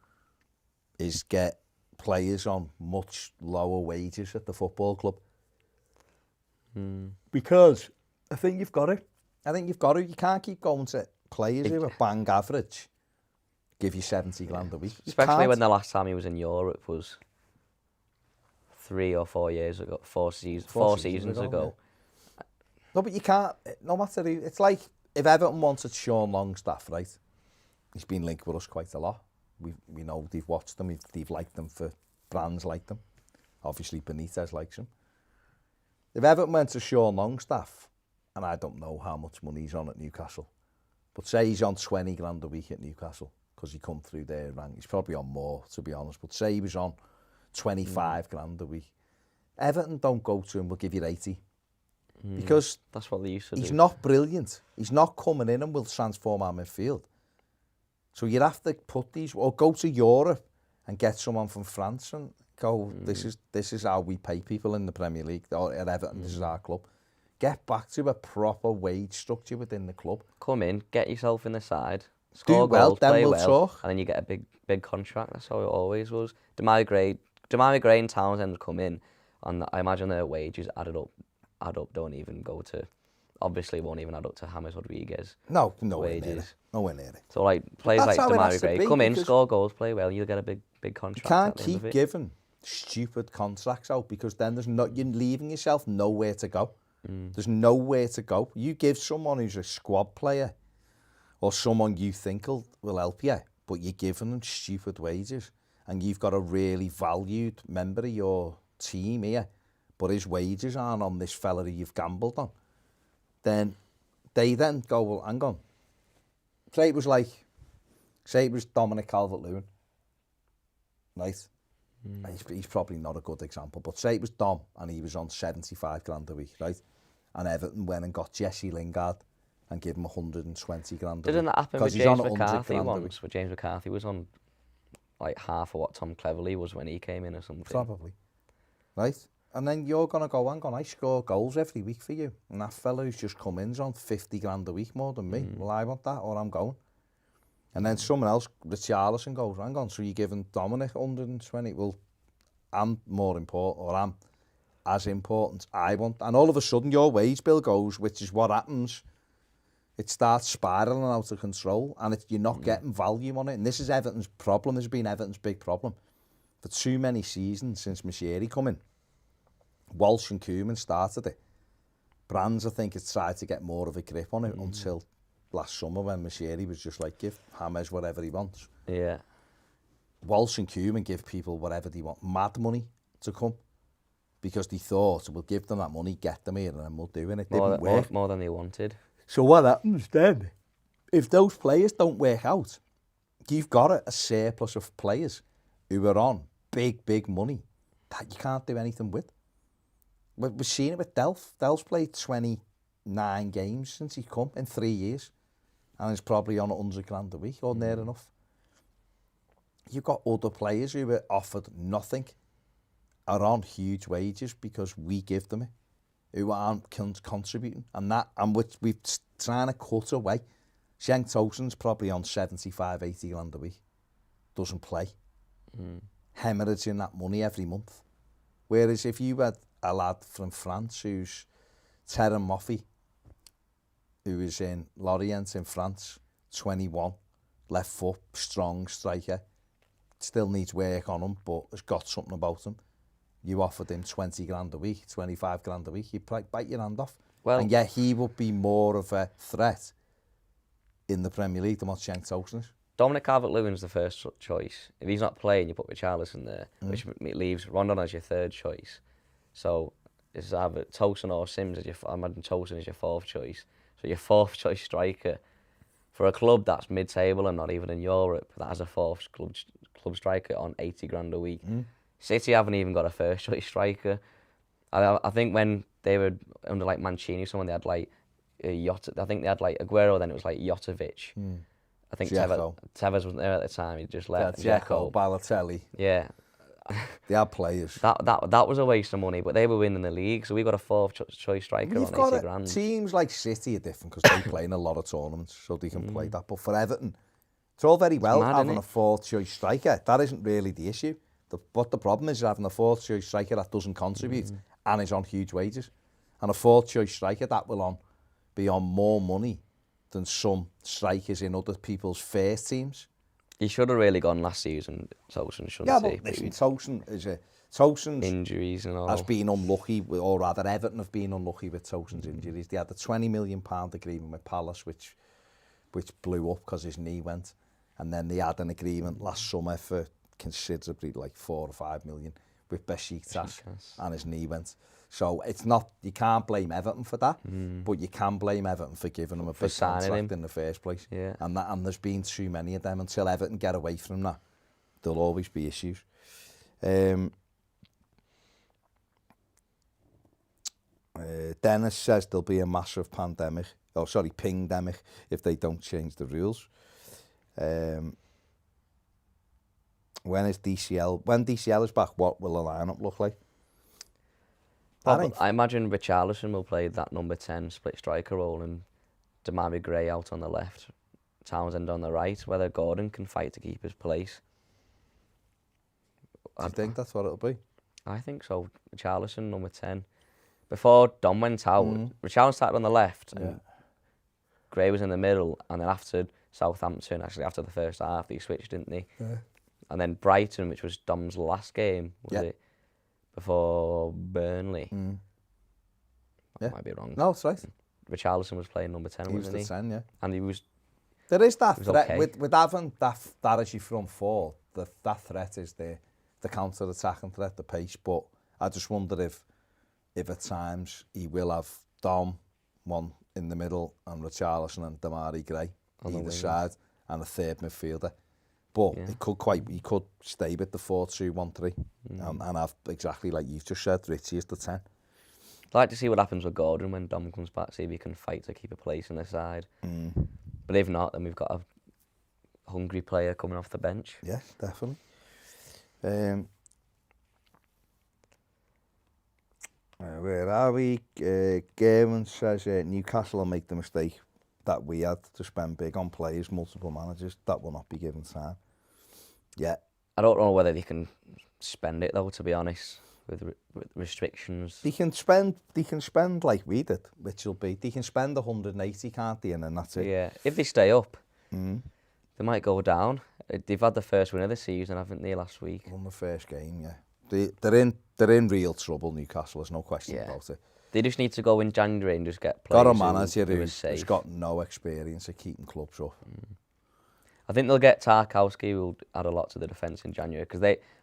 is get players on much lower wages at the football club. Because I think you've got to. You can't keep going to players who are bang average, give you 70 grand a week. Especially when the last time he was in Europe was 3 or 4 years ago, four seasons ago. Yeah. No, but you can't, no matter who, it's like if Everton wanted Sean Longstaff, right? He's been linked with us quite a lot. We know they've watched them, they've liked them for brands like them. Obviously Benitez likes him. If Everton went to Sean Longstaff, and I don't know how much money he's on at Newcastle, but say he's on 20 grand a week at Newcastle, because he come through their rank, he's probably on more, to be honest, but say he was on 25 grand a week. Everton don't go to him, we'll give you 80. Because that's what they used to do. He's not brilliant. He's not coming in and will transform our midfield. So you'd have to put these, or go to Europe and get someone from France and go, this is how we pay people in the Premier League, or at Everton, this is our club. Get back to a proper wage structure within the club. Come in, get yourself in the side, Score well, goals, then play we'll well, talk. and then you get a big contract. That's how it always was. Demarai Gray and Townsend come in, and I imagine their wages add up, don't even go to, obviously won't even add up to James Rodriguez. No, nowhere wages. near it. Nowhere near it. So like players That's like how it has Demarai to Gray be, come in, because score goals, play well, you'll get a big contract. You can't at the end of keep it. giving stupid contracts out, because then you're leaving yourself nowhere to go. There's nowhere to go. You give someone who's a squad player or someone you think will help you, but you're giving them stupid wages, and you've got a really valued member of your team here, but his wages aren't on this fella who you've gambled on. Then they then go, well, hang on. Say it was Dominic Calvert-Lewin, right? He's probably not a good example, but say it was Dom and he was on 75 grand a week, right? And Everton went and got Jesse Lingard and gave him 120 grand a week. Didn't that happen with He's on James 100 McCarthy grand a week. once? Where James McCarthy was on like half of what Tom Cleverley was when he came in or something. Probably. Right? And then you're going to go, hang on, I score goals every week for you. And that fellow who's just come in's on 50 grand a week more than me. Well, I want that, or I'm going. And then someone else, Richarlison, goes, hang on, so you're giving Dominic 120? Well, I'm more important, or I'm as important. I want. And all of a sudden, your wage bill goes, which is what happens. It starts spiralling out of control, and you're not getting value on it. And this is Everton's problem. This has been Everton's big problem for too many seasons since Mashiri come in. Walsh and Koeman started it. Brands, I think, has tried to get more of a grip on it until last summer, when Mashiri was just like, give James whatever he wants. Yeah. Walsh and Koeman give people whatever they want. Mad money to come. Because they thought, we'll give them that money, get them here, and then we'll do it. It didn't work. More than they wanted. So what happens then? If those players don't work out, you've got a surplus of players who are on big money that you can't do anything with. We've seen it with Delph. Delph's played 29 games since he come in 3 years, and he's probably on 100 grand a week, or near enough. You've got other players who are offered nothing, are on huge wages because we give them it, who aren't contributing, and which we're trying to cut away. Cenk Tosun's probably on 75, 80 grand a week, doesn't play, hemorrhaging that money every month. Whereas if you had a lad from France who's Terran Moffey, who is in Lorient in France, 21, left foot, strong striker, still needs work on him, but has got something about him. You offered him 20 grand a week, 25 grand a week, he'd bite your hand off. Well, and yet he would be more of a threat in the Premier League than what Cenk Tosun is. Dominic Calvert-Lewin's the first choice. If he's not playing, you put Richarlison there, which leaves Rondon as your third choice. So it's either Tosun or Sims. I imagine Tosun is your fourth choice. So your fourth choice striker for a club that's mid-table and not even in Europe, that has a fourth club striker on 80 grand a week. City haven't even got a first choice striker. I think when they were under like Mancini, someone they had like I think they had like Aguero, then it was like Jotovic. I think Tevez wasn't there at the time. He just left. Dzeko, Balotelli. Yeah. They are players. That was a waste of money, but they were winning the league, so we got a fourth choice striker on 80 grand. Teams like City are different because they play in a lot of tournaments, so they can play that. But for Everton, it's all very well having a fourth choice striker. That isn't really the issue. But the problem is having a fourth choice striker that doesn't contribute and is on huge wages. And a fourth choice striker that will be on more money than some strikers in other people's first teams. He should have really gone last season, Tosun, shouldn't he? Yeah, but listen, Tosun's injuries and all. Has been unlucky, or rather Everton have been unlucky with Tosun's injuries. They had a £20 million agreement with Palace, which blew up because his knee went. And then they had an agreement last summer for considerably, like 4 or 5 million, with Besiktas, and his knee went. So it's not, you can't blame Everton for that, but you can blame Everton for giving him a big contract in the first place. Yeah. And there's been too many of them. Until Everton get away from that, there'll always be issues. Dennis says there'll be a massive pingdemic if they don't change the rules. When DCL is back, what will the lineup look like? I imagine Richarlison will play that number 10 split striker role and Demarai Gray out on the left. Townsend on the right, whether Gordon can fight to keep his place. Do you think that's what it'll be? I think so. Richarlison, number 10. Before Dom went out, Richarlison started on the left and Gray was in the middle, and then after Southampton, actually after the first half, they switched, didn't they? Yeah. And then Brighton, which was Dom's last game, was it? Before Burnley. That might be wrong. No, that's right. Richarlison was playing number 10, wasn't he? He was the 10, yeah. And he was... There is that threat, okay. with having that as your front four, that threat is there. The counter-attacking threat, the pace, but I just wonder if at times he will have Dom, one in the middle, and Richarlison and Damari Gray either side, and a third midfielder. But he could stay with the 4-2-1-3 and have exactly like you've just said, Richie is the 10. I'd like to see what happens with Gordon when Dom comes back, see if he can fight to keep a place in the side. But if not, then we've got a hungry player coming off the bench. Yeah, definitely. Where are we? Gavin says Newcastle will make the mistake that we had to spend big on players, multiple managers. That will not be given time. Yeah. I don't know whether they can spend it though, to be honest, with restrictions. They can spend like we did, which will be, they can spend 180, can't they, and then that's it. Yeah, if they stay up, they might go down. They've had the first win of the season, haven't they, last week? Won the first game, yeah. They're in real trouble, Newcastle, there's no question about it. They just need to go in January and just get players. Got a manager who's got no experience of keeping clubs up. I think they'll get Tarkowski, who'll add a lot to the defence in January,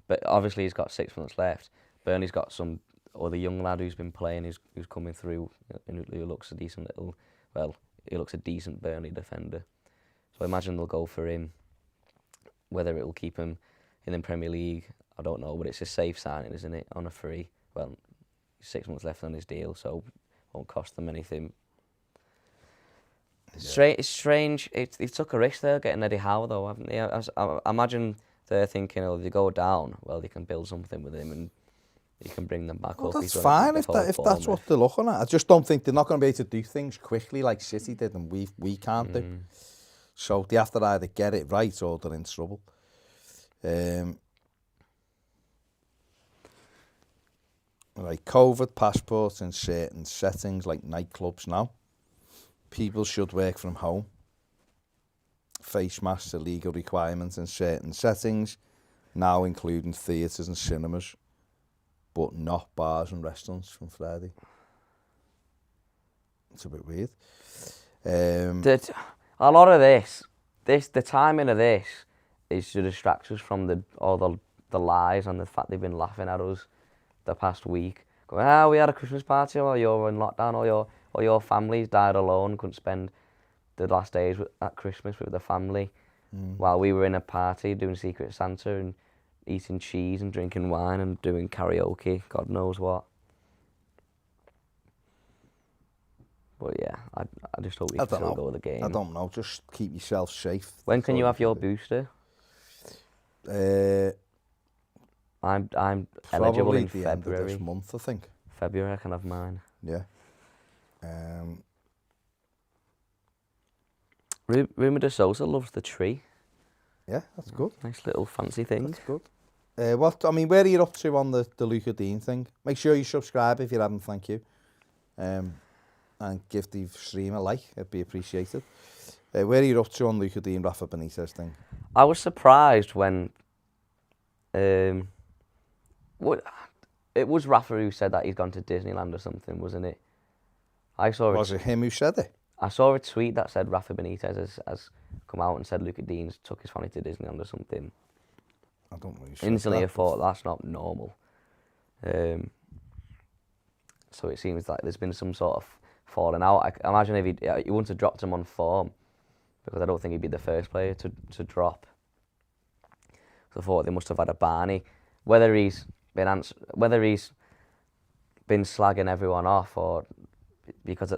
but obviously he's got 6 months left. Burnley's got some other young lad who's been playing, who's coming through, and who looks a decent he looks a decent Burnley defender. So I imagine they'll go for him. Whether it will keep him in the Premier League, I don't know, but it's a safe signing, isn't it? On a free. Well, 6 months left on his deal, so it won't cost them anything. Yeah. It's strange. They took a risk there getting Eddie Howe, though, haven't they? I imagine they're thinking, if they go down, well, they can build something with him and you can bring them back up. That's fine if that's what they're looking at. I just don't think they're not going to be able to do things quickly like City did and we can't do. So they have to either get it right or they're in trouble. Like COVID passports in certain settings like nightclubs now. People should work from home. Face masks are legal requirements in certain settings, now including theatres and cinemas, but not bars and restaurants from Friday. It's a bit weird. A lot of the timing of this is to distract us from all the lies and the fact they've been laughing at us the past week. Going, we had a Christmas party, or you're in lockdown, or your family's died alone, couldn't spend the last days at Christmas with the family, while we were in a party doing Secret Santa and eating cheese and drinking wine and doing karaoke, God knows what. But yeah, I just hope we can still go with the game. I don't know, just keep yourself safe. When can you have your booster? I'm eligible in February. End of this month, I think. February, I can have mine. Yeah. Rumour de Sousa loves the tree. Yeah, that's good. Nice little fancy thing. That's good. Where are you up to on the Luca Dean thing? Make sure you subscribe if you haven't, thank you. And give the stream a like, it'd be appreciated. Where are you up to on Luca Dean, Rafa Benitez thing? I was surprised when it was Rafa who said that he's gone to Disneyland or something, wasn't it? Was it him who said it? I saw a tweet that said Rafa Benitez has come out and said Luca Dean's took his family to Disneyland or something. I don't really. Instantly, I thought that's not normal. So it seems like there's been some sort of falling out. I imagine if he wouldn't have dropped him on form, because I don't think he'd be the first player to drop. So I thought they must have had a Barney. Whether he's been slagging everyone off, or because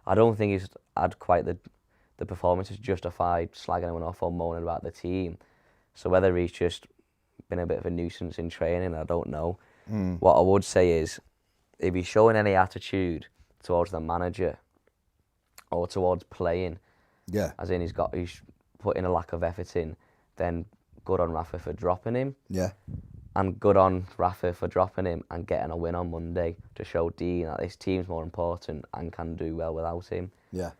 I don't think he's had quite the performance to justify slagging anyone off or moaning about the team. So whether he's just been a bit of a nuisance in training, I don't know. What I would say is, if he's showing any attitude towards the manager or towards playing, yeah, as in he's putting a lack of effort in, then good on Rafa for dropping him. Yeah. And good on Rafa for dropping him and getting a win on Monday to show Dean that this team's more important and can do well without him. Yeah.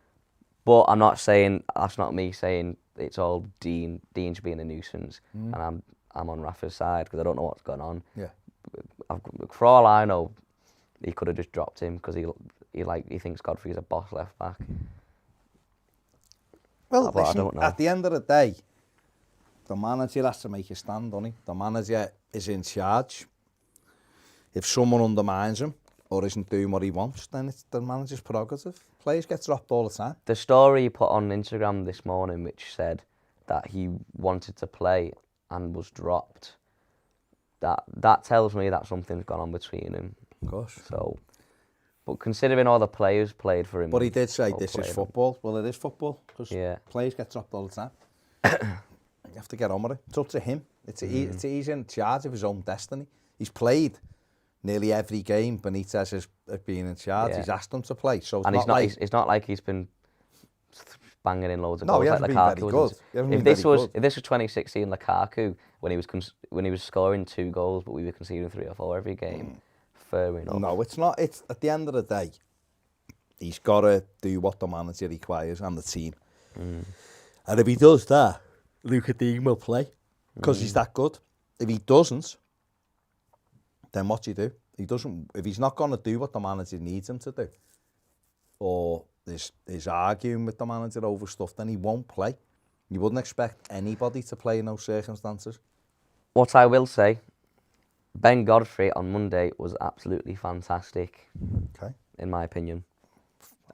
But I'm not saying, that's not me saying it's all Dean. Dean's being a nuisance, and I'm on Rafa's side because I don't know what's going on. Yeah. For all I know, he could have just dropped him because he thinks Godfrey's a boss left back. Well, But I listen, don't know. at the end of the day, the manager has to make a stand, doesn't he? The manager is in charge. If someone undermines him or isn't doing what he wants, then it's the manager's prerogative. Players get dropped all the time. The story he put on Instagram this morning, which said that he wanted to play and was dropped, that tells me that something's gone on between him. Of course. So, but considering all the players played for him, But he did say all this is played football. Well, it is football because Yeah. players get dropped all the time. You have to get on with it. It's up to him. He's in charge of his own destiny. He's played nearly every game. Benitez has been in charge. Yeah. He's asked him to play. So it's and not it's not like he's been banging in loads of No, goals he like hasn't been very Lukaku. good. He hasn't If been this very was good. if this was 2016 Lukaku when he was scoring 2 goals but we were conceding 3 or 4 every game, fair enough. No, it's not. It's at the end of the day, he's got to do what the manager requires and the team. And if he does that, Luka Dean will play because he's that good. If he doesn't, then what do you do? He doesn't. If he's not going to do what the manager needs him to do, or is arguing with the manager over stuff, then he won't play. You wouldn't expect anybody to play in those circumstances. What I will say, Ben Godfrey on Monday was absolutely fantastic, Okay. in my opinion.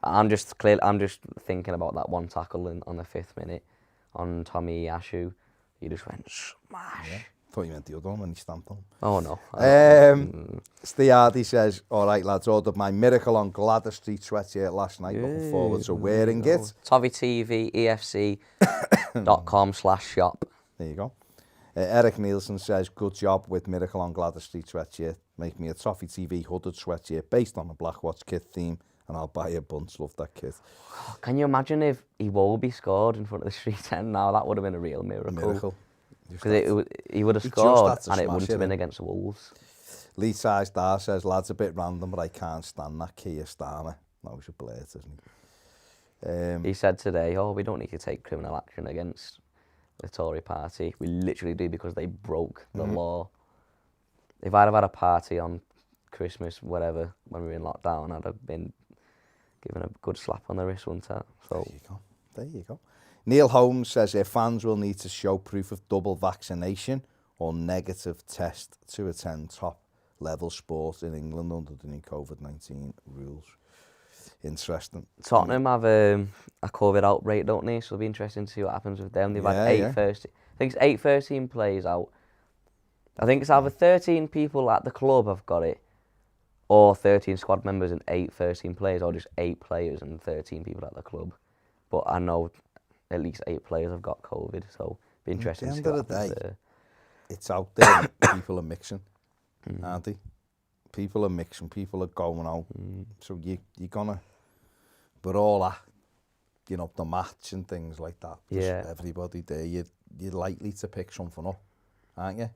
I'm just thinking about that one tackle on the 5th minute on Tommy Yashu. He just went smash. Yeah. Thought you meant the other one when he stamped on him. Oh no. Steve Hardy says, all right, lads, ordered my Miracle on Gladys Street sweatshirt last night. Looking forward to wearing it. Toffee TV, EFC.com/shop. There you go. Eric Nielsen says, good job with Miracle on Gladys Street sweatshirt. Make me a Toffee TV hooded sweatshirt based on the Black Watch kit theme, and I'll buy a bunch. Love that kit. Can you imagine if Iwobi scored in front of the street end now? That would have been a real miracle. Because he would have scored and it wouldn't have been against Wolves. Lee Size Dar says, lads, a bit random, but I can't stand that Keir Starmer. That was a blurt, isn't he? He said today, we don't need to take criminal action against the Tory party. We literally do because they broke the law. If I'd have had a party on Christmas, whatever, when we were in lockdown, I'd have been given a good slap on the wrist, wouldn't I? So, There you go. Neil Holmes says their fans will need to show proof of double vaccination or negative test to attend top-level sport in England under the new COVID-19 rules. Interesting. Tottenham have a COVID outbreak, don't they? So it'll be interesting to see what happens with them. They've had I think it's 8 13 players out. I think it's either 13 people at the club have got it, or 13 squad members and 8 13 players, or just 8 players and 13 people at the club. But I know at least 8 players have got COVID, so it'll be interesting to see what happens there. It's out there. People are mixing, aren't they? People are mixing. People are going out. So you're gonna, but all that, the match and things like that. Yeah. Everybody there, you're likely to pick something up, aren't you?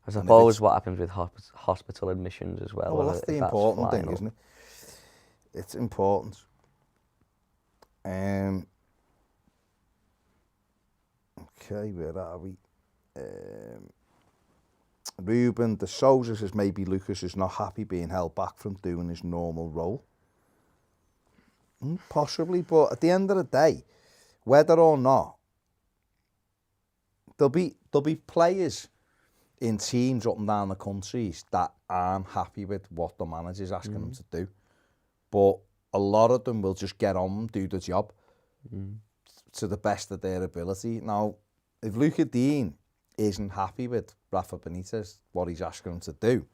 I suppose what happens with hospital admissions as well. Well, that's the important thing, isn't it? It's important. Okay, where are we? Ruben de Souza says maybe Lucas is not happy being held back from doing his normal role. Possibly, but at the end of the day, whether or not, there'll be players in teams up and down the countries that aren't happy with what the manager's asking them to do. But a lot of them will just get on and do the job to the best of their ability. Now, if Luka Dean isn't happy with Rafa Benitez, what he's asking him to do,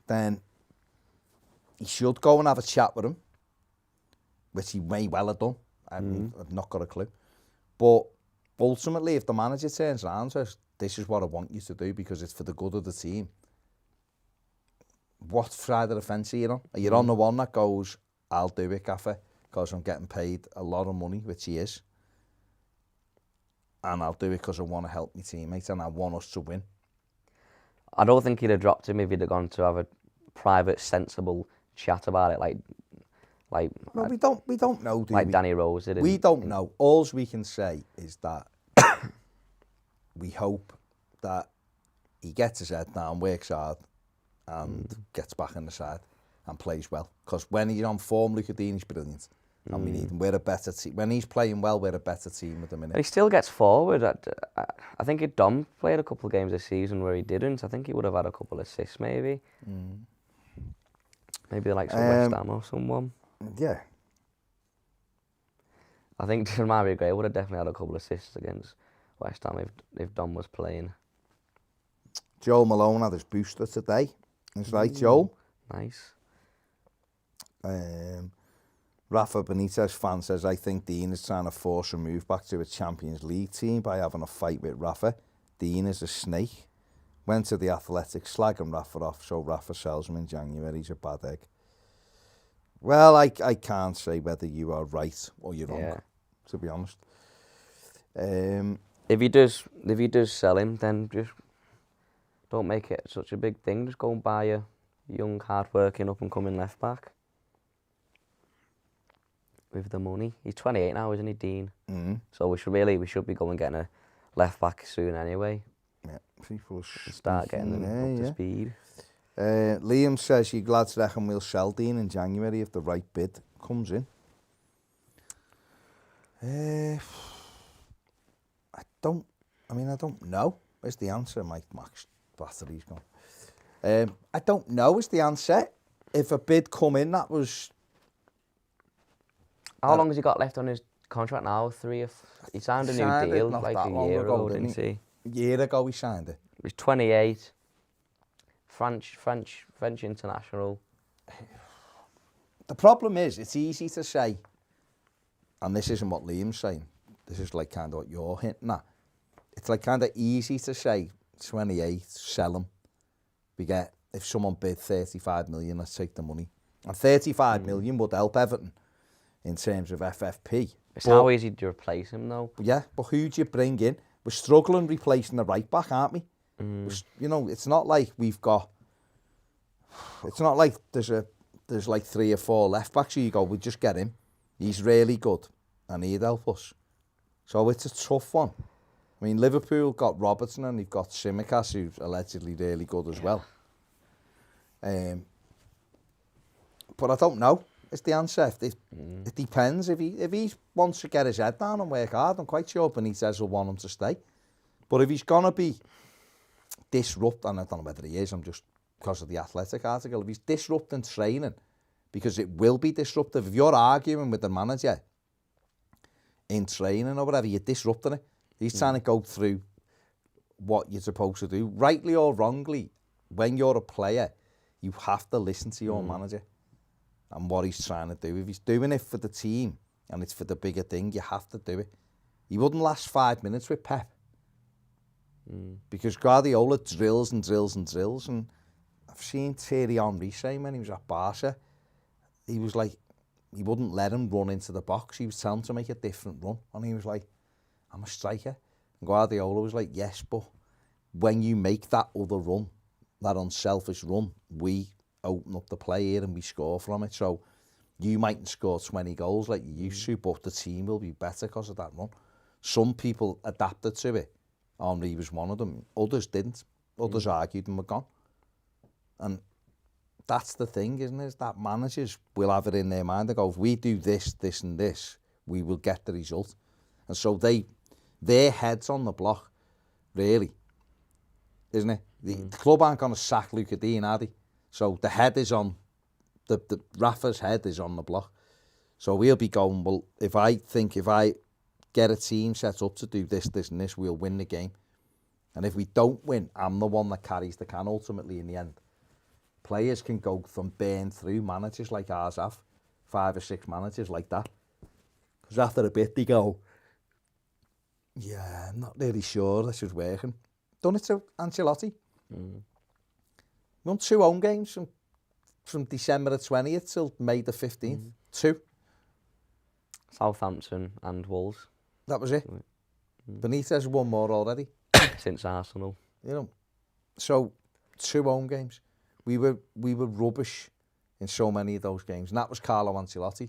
then he should go and have a chat with him, which he may well have done. I've not got a clue. But ultimately, if the manager turns around and says, this is what I want you to do because it's for the good of the team, what side of the fence are you on? Are you on the one that goes, I'll do it, Gaffer, because I'm getting paid a lot of money, which he is? and I'll do it because I want to help my teammates and I want us to win. I don't think he'd have dropped him if he'd have gone to have a private, sensible chat about it, like No, we don't know, do like we? Danny Rose did. We don't know. All we can say is that we hope that he gets his head down, works hard, and gets back in the side and plays well. Because when he's on form, Luca Dini's brilliant. And we need him. We're a better team. When he's playing well, we're a better team at the minute. And he still gets forward. I think if Dom played a couple of games this season where he didn't, I think he would have had a couple of assists maybe. Maybe like some West Ham or someone. Yeah. I think Mario Gray would have definitely had a couple of assists against West Ham if Dom was playing. Joel Malone had his booster today. That's right, Joel. Nice. Rafa Benitez fan says, I think Dean is trying to force a move back to a Champions League team by having a fight with Rafa. Dean is a snake. Went to the Athletic, slagging Rafa off, so Rafa sells him in January. He's a bad egg. Well, I can't say whether you are right or you're wrong, to be honest. If he does sell him, then just don't make it such a big thing. Just go and buy a young, hard-working, up-and-coming left-back. With the money. He's 28 now, isn't he, Dean? So we should be going getting a left back soon anyway. Yeah, people start getting them up to speed. Liam says you lads reckon we'll sell Dean in January if the right bid comes in. I don't know is the answer. My max battery's gone. I don't know is the answer. If a bid come in that was... How long has he got left on his contract now? He signed a new deal like a year ago, didn't he? A year ago he signed it. He's 28, French international. The problem is, it's easy to say, and this isn't what Liam's saying, this is like kind of what you're hinting at. It's like kind of easy to say, 28, sell him. If someone bid 35 million, let's take the money. And 35 million would help Everton in terms of FFP. It's how easy to replace him, though. Yeah, but who do you bring in? We're struggling replacing the right back, aren't we? It's not like we've got... It's not like there's like 3 or 4 left backs, so you go, we'll just get him. He's really good, and he'd help us. So it's a tough one. I mean, Liverpool got Robertson, and they've got Tsimikas, who's allegedly really good as well. But I don't know. It's the answer. It depends. If he wants to get his head down and work hard, I'm quite sure Benitez will want him to stay. But if he's going to be disrupting, and I don't know whether he is, I'm just because of the Athletic article, if he's disrupting training, because it will be disruptive. If you're arguing with the manager in training or whatever, you're disrupting it. He's trying to go through what you're supposed to do. Rightly or wrongly, when you're a player, you have to listen to your manager and what he's trying to do. If he's doing it for the team and it's for the bigger thing, you have to do it. He wouldn't last 5 minutes with Pep. Because Guardiola drills and drills and drills. And I've seen Thierry Henry say when he was at Barca, he was like, he wouldn't let him run into the box. He was telling him to make a different run. And he was like, I'm a striker. And Guardiola was like, yes, but when you make that other run, that unselfish run, we open up the play here and we score from it. So you mightn't score 20 goals like you used to, but the team will be better because of that run. Some people adapted to it. Henry was one of them. Others didn't. Others argued and were gone. And that's the thing, isn't it? Is that managers will have it in their mind. They go, if we do this, this and this, we will get the result. And so their head's on the block, really, isn't it? The club aren't going to sack Luca Dean, are they? So the head is on, the Rafa's head is on the block. So we'll be going, well, if I get a team set up to do this, this and this, we'll win the game. And if we don't win, I'm the one that carries the can ultimately in the end. Players can go from burn through managers like ours have, 5 or 6 managers like that. Because after a bit they go, yeah, I'm not really sure this is working. Done it to Ancelotti. Won 2 home games from December the 20th till May the 15th. 2. Southampton and Wolves. That was it. Benitez won more already. Since Arsenal. You know, so 2 home games. We were rubbish in so many of those games, and that was Carlo Ancelotti.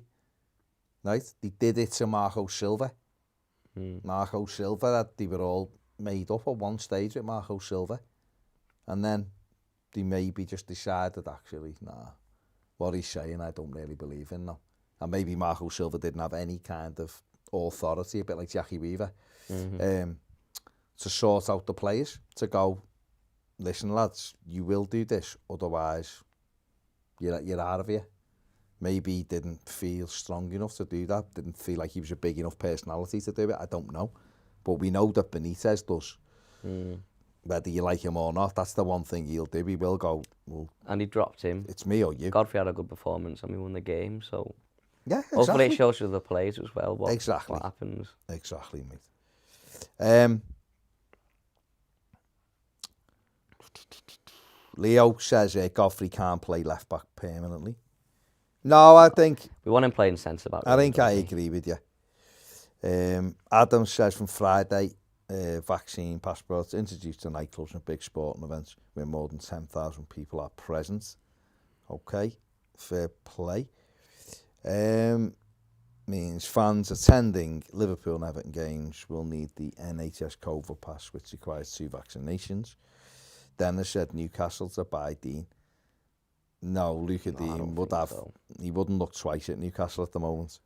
Right? They did it to Marco Silva. Marco Silva, they were all made up at one stage with Marco Silva, and then they maybe just decided, actually, nah, what he's saying I don't really believe in now. And maybe Marco Silva didn't have any kind of authority, a bit like Jackie Weaver, to sort out the players, to go, listen lads, you will do this, otherwise you're out of here. Maybe he didn't feel strong enough to do that, didn't feel like he was a big enough personality to do it, I don't know. But we know that Benitez does. Whether you like him or not, that's the one thing he'll do. He will go, well, and he dropped him. It's me or you. Godfrey had a good performance and we won the game, so yeah, exactly. Hopefully it shows you the players as well what happens. Exactly, mate. Leo says Godfrey can't play left back permanently. No, I think we want him playing centre back. I think I agree with you. Adam says from Friday, vaccine passports introduced to nightclubs and big sporting events where more than 10,000 people are present. Okay, fair play. Means fans attending Liverpool and Everton games will need the NHS COVID pass, which requires 2 vaccinations. Dennis said Newcastle to buy Dean. No, Luca Dean would have. So. He wouldn't look twice at Newcastle at the moment.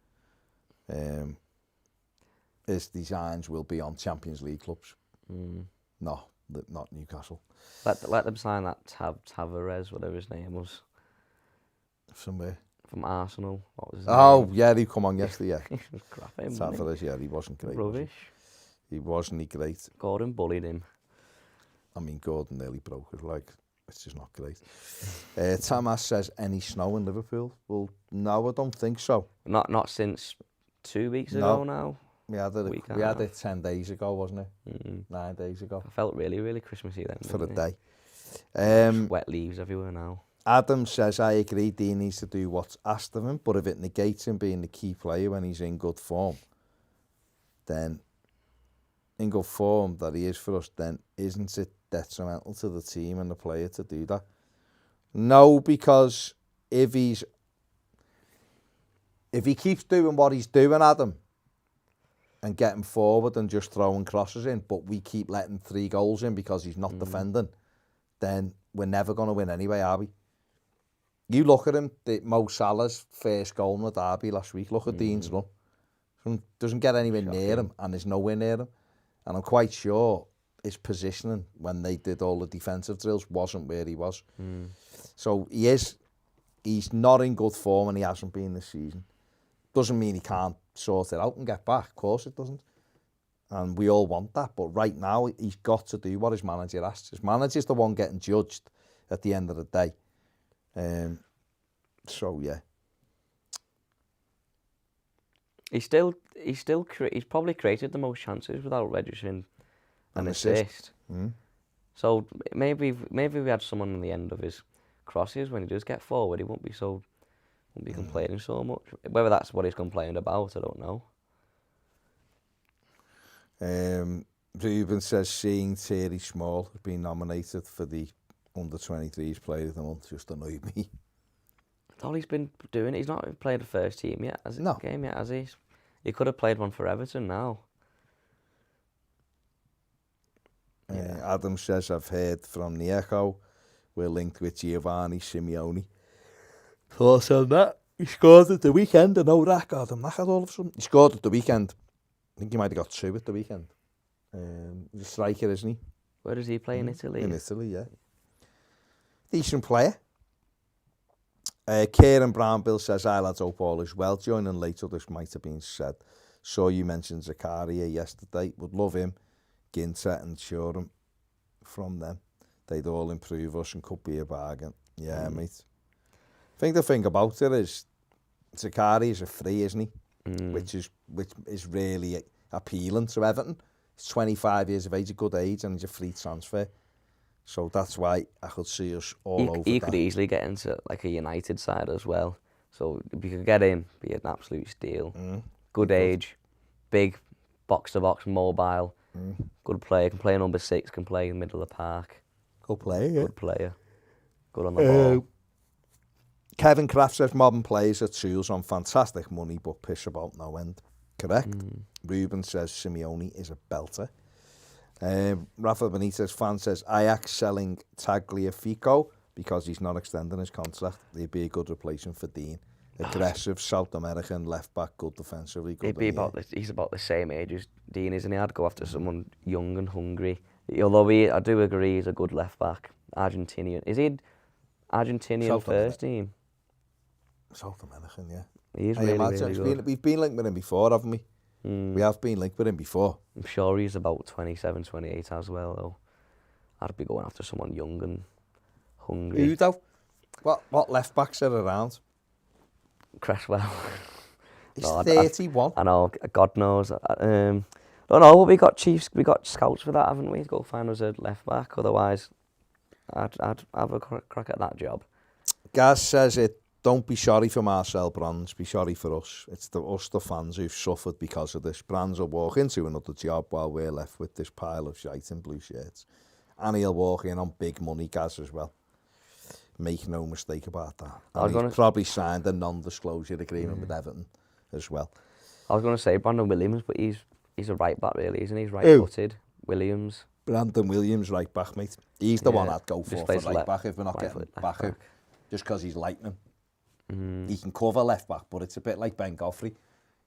His designs will be on Champions League clubs. No, not Newcastle. Let them sign that Tavares, whatever his name was. Somewhere. From Arsenal. What was his name? Yeah, he come on yesterday. He was crap. Tavares, yeah, he wasn't great. Rubbish. He wasn't great. Gordon bullied him. I mean, Gordon nearly broke his leg. It's just not great. Tamas says, any snow in Liverpool? Well, no, I don't think so. Not since 2 weeks ago now. We had it 10 days ago, wasn't it? 9 days ago. I felt really, really Christmassy then. For a day. Wet leaves everywhere now. Adam says, I agree, Dean needs to do what's asked of him, but if it negates him being the key player when he's in good form, then in good form that he is for us, then isn't it detrimental to the team and the player to do that? No, because if he keeps doing what he's doing, Adam, and getting forward and just throwing crosses in, but we keep letting 3 goals in because he's not defending, then we're never going to win anyway, are we? You look at him, Mo Salah's first goal in the derby last week, look at Dean's run. Doesn't get anywhere near him, and there's nowhere near him. And I'm quite sure his positioning when they did all the defensive drills wasn't where he was. So he's not in good form, and he hasn't been this season. Doesn't mean he can't sort it out and get back. Of course it doesn't. And we all want that. But right now, he's got to do what his manager asks. His manager's the one getting judged at the end of the day. So, yeah. He's probably created the most chances without registering an assist. So maybe we had someone on the end of his crosses when he does get forward, he won't be complaining so much. Whether that's what he's complaining about, I don't know. Ruben says seeing Thierry Small has been nominated for the under-23s player of the month just annoyed me. All he's been doing, he's not played the first team yet, has he? He could have played one for Everton now. Adam says, I've heard from the Echo, we're linked with Giovanni Simeone. Thoughts on that? He scored at the weekend, and no record. I'm knackered all of a sudden. He scored at the weekend. I think he might have got 2 at the weekend. He's a striker, isn't he? Where does he play? In Italy? In Italy, yeah. Decent player. Kieran Brownbill says, hi lads, hope all is well. Joining later, this might have been said. Saw you mention Zakaria yesterday. Would love him, Ginter and Shuram from them. They'd all improve us and could be a bargain. Yeah, mate. I think the thing about it is Zakaria is a free, isn't he? Which is really appealing to Everton. He's 25 years of age, a good age, and he's a free transfer. So that's why I could see us all over He that. could easily get into like a United side as well. So if you could get him, be an absolute steal. Good age, big, box-to-box, mobile. Good player, can play number 6, can play in the middle of the park. Good player, yeah. Good player. Good on the ball. Kevin Kraft says modern players are tools on fantastic money but piss about no end. Correct. Ruben says Simeone is a belter. Rafa Benitez fan says Ajax selling Tagliafico because he's not extending his contract. He'd be a good replacement for Dean. Aggressive South American left back, good defensively. Good He's about the same age as Dean, isn't he? I'd go after someone young and hungry. Although I do agree he's a good left back. Argentinian. Is he Argentinian South first team? South American, yeah. He is really good. We've been linked with him before, haven't we? We have been linked with him before. I'm sure he's about 27, 28 as well, though. I'd be going after someone young and hungry. Who though? What left backs are around? Cresswell. He's 31. I know, God knows. I don't know, we got scouts for that, haven't we? Go find us a left back. Otherwise, I'd have a crack at that job. Gaz says it. Don't be sorry for Marcel Brands, be sorry for us. It's us, the fans, who've suffered because of this. Brands will walk into another job while we're left with this pile of shite in blue shirts. And he'll walk in on big money, Gaz, as well. Make no mistake about that. And he's probably signed a non-disclosure agreement with Everton as well. I was going to say Brandon Williams, but he's a right back, really, isn't he? He's right-footed. Williams. Brandon Williams, right back, mate. He's the one I'd go for right back if we're not getting back. Just because he's lightning. He can cover left back, but it's a bit like Ben Godfrey.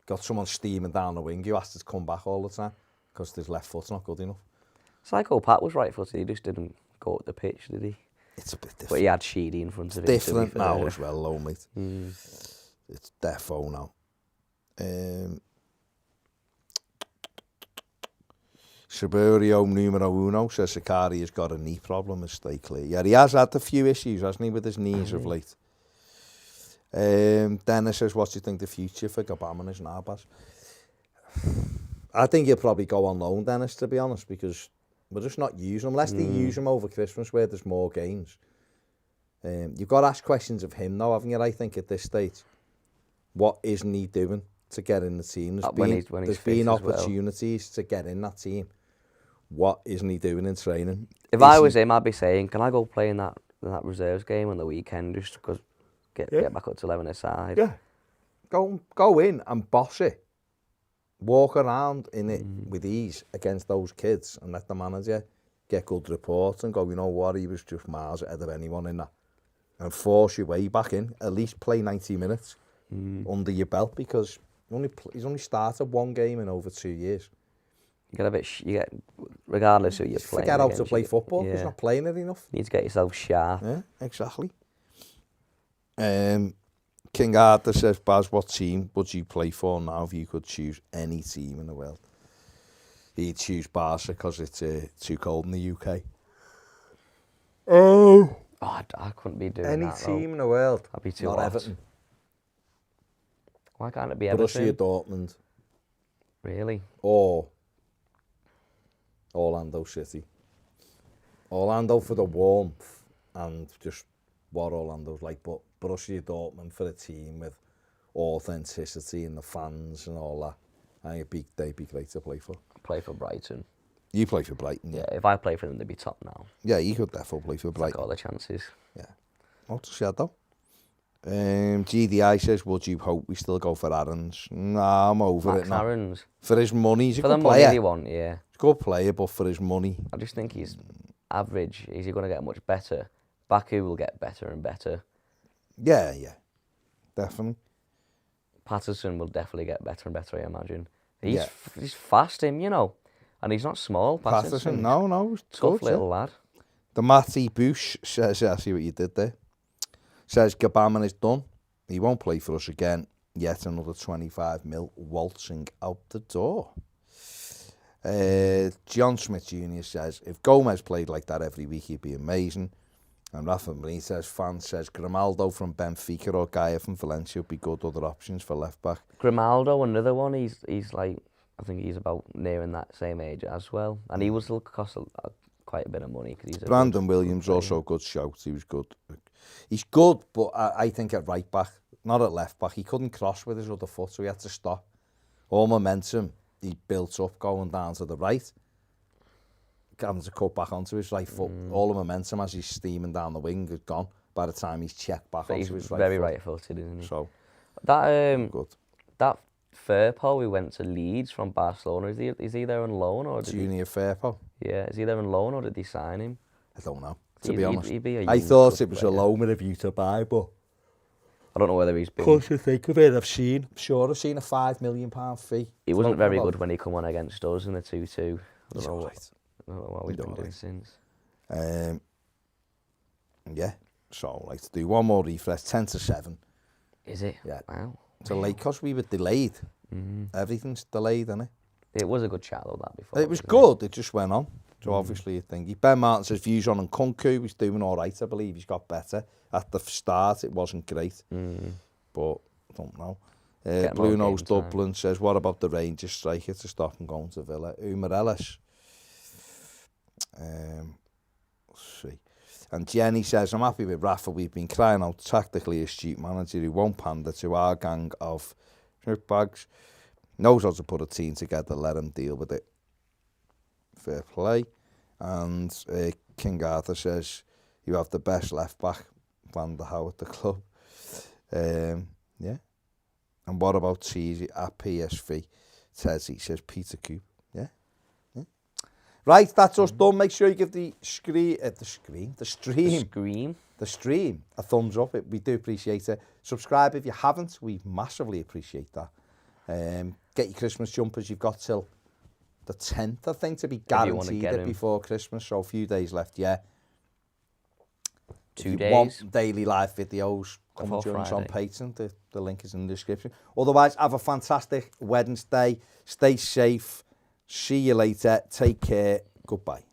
Got someone steaming down the wing who has to come back all the time because his left foot's not good enough. Psycho Pat was right-footed, he just didn't go up the pitch, did he? It's a bit different. But he had Sheedy in front of him. Different now as well, though, mate. It's defo now. Saburio numero uno says Sakari has got a knee problem, and stay clear. Yeah, he has had a few issues, hasn't he, with his knees of late. Dennis says, what do you think the future for Gabam is now, Baz? I think he'll probably go on loan, Dennis, to be honest, because we're just not using him. Unless they use him over Christmas where there's more games. You've got to ask questions of him, though, haven't you, I think, at this stage? What isn't he doing to get in the team? There's been opportunities to get in that team. What isn't he doing in training? If I was him, I'd be saying, can I go play in that reserves game on the weekend just because get back up to 11 aside? Yeah. Go in and boss it. Walk around in it with ease against those kids and let the manager get good reports and go, you know what, he was just miles ahead of anyone in that. And force your way back in. At least play 90 minutes under your belt, because he's only started one game in over 2 years. You get regardless who you're playing. Forget how to play football because you're not playing it enough. You need to get yourself sharp. Yeah, exactly. King Arthur says, Baz, what team would you play for now if you could choose any team in the world? He'd choose Barca because it's too cold in the UK. I couldn't be doing any that. Any team in the world. I'd be too Not hot. Everton. Why can't it be Everton? Borussia Dortmund. Really? Or Orlando City. Orlando for the warmth and just what Orlando's like, but Borussia Dortmund for a team with authenticity and the fans and all that. I think they'd be great to play for. Play for Brighton. You play for Brighton, yeah. If I play for them, they'd be top now. Yeah, you could definitely play for Brighton. Got all the chances. Yeah. Not a shadow. GDI says, would you hope we still go for Aarons? Nah, I'm over it now. Aarons. For his money, he's a good good player. Money they want, yeah. He's a good player, but for his money. I just think he's average. Is he going to get much better? Baku will get better and better. Yeah, definitely. Patterson will definitely get better and better, I imagine. He's fast, you know. And he's not small, Patterson. No, he's tough little lad. The Matty Bush says, I see what you did there. Says Gabaman is done. He won't play for us again. Yet another 25 mil waltzing out the door. John Smith Jr. says, if Gomez played like that every week, he'd be amazing. And Rafa Benitez fan says, Grimaldo from Benfica or Gaia from Valencia would be good other options for left back. Grimaldo, another one, he's like, I think he's about nearing that same age as well. And he will still cost quite a bit of money. Cause he's Brandon Williams, also a good shout. He was good. He's good, but I think at right back, not at left back. He couldn't cross with his other foot, so he had to stop. All momentum he built up going down to the right, having to cut back onto his right foot. All the momentum as he's steaming down the wing is gone by the time he's checked back onto his right very foot. right-footed, isn't he? So, That good. that Firpo who went to Leeds from Barcelona, is he there on loan or Junior Firpo? Yeah, is he there on loan or did they sign him? I don't know, to be honest. He'd be a I young thought good it was a player. loan with a view to buy, but I don't know whether he's been. close to think of it, I've seen a £5 million fee. He wasn't floating very about. good when he come on against us in the 2-2. I He's don't know alright. I don't know what we've He's been doing alright. since. Yeah, so like to do one more refresh, 10-7. Is it? Yeah. Wow. So late, because we were delayed. Everything's delayed, isn't it? It was a good chat though, that before. It was wasn't good, it just went on. So obviously a thingy. Ben Martin says views on Nkunku, he's doing all right, I believe. He's got better. At the start, it wasn't great. But I don't know. Getting Blue more Nose game time. Dublin says, what about the Rangers striker to stop him going to Villa? Umar Ellis. Let's see. And Jenny says, I'm happy with Rafa. We've been crying out tactically astute manager who won't pander to our gang of bags. Knows how to put a team together, let him deal with it. Fair play. And King Arthur says, you have the best left back, Van der Howe at the club. Yeah. And what about Cheesy at PSV? He says Peter Coop. Yeah. Right, that's us done. Make sure you give the stream a thumbs up. We do appreciate it. Subscribe if you haven't. We massively appreciate that. Get your Christmas jumpers. You've got till the 10th, I think, to be guaranteed it before Christmas. So a few days left, yeah. 2 If you days. want daily live videos, come and join us on Patreon. The link is in the description. Otherwise, have a fantastic Wednesday. Stay safe. See you later. Take care. Goodbye.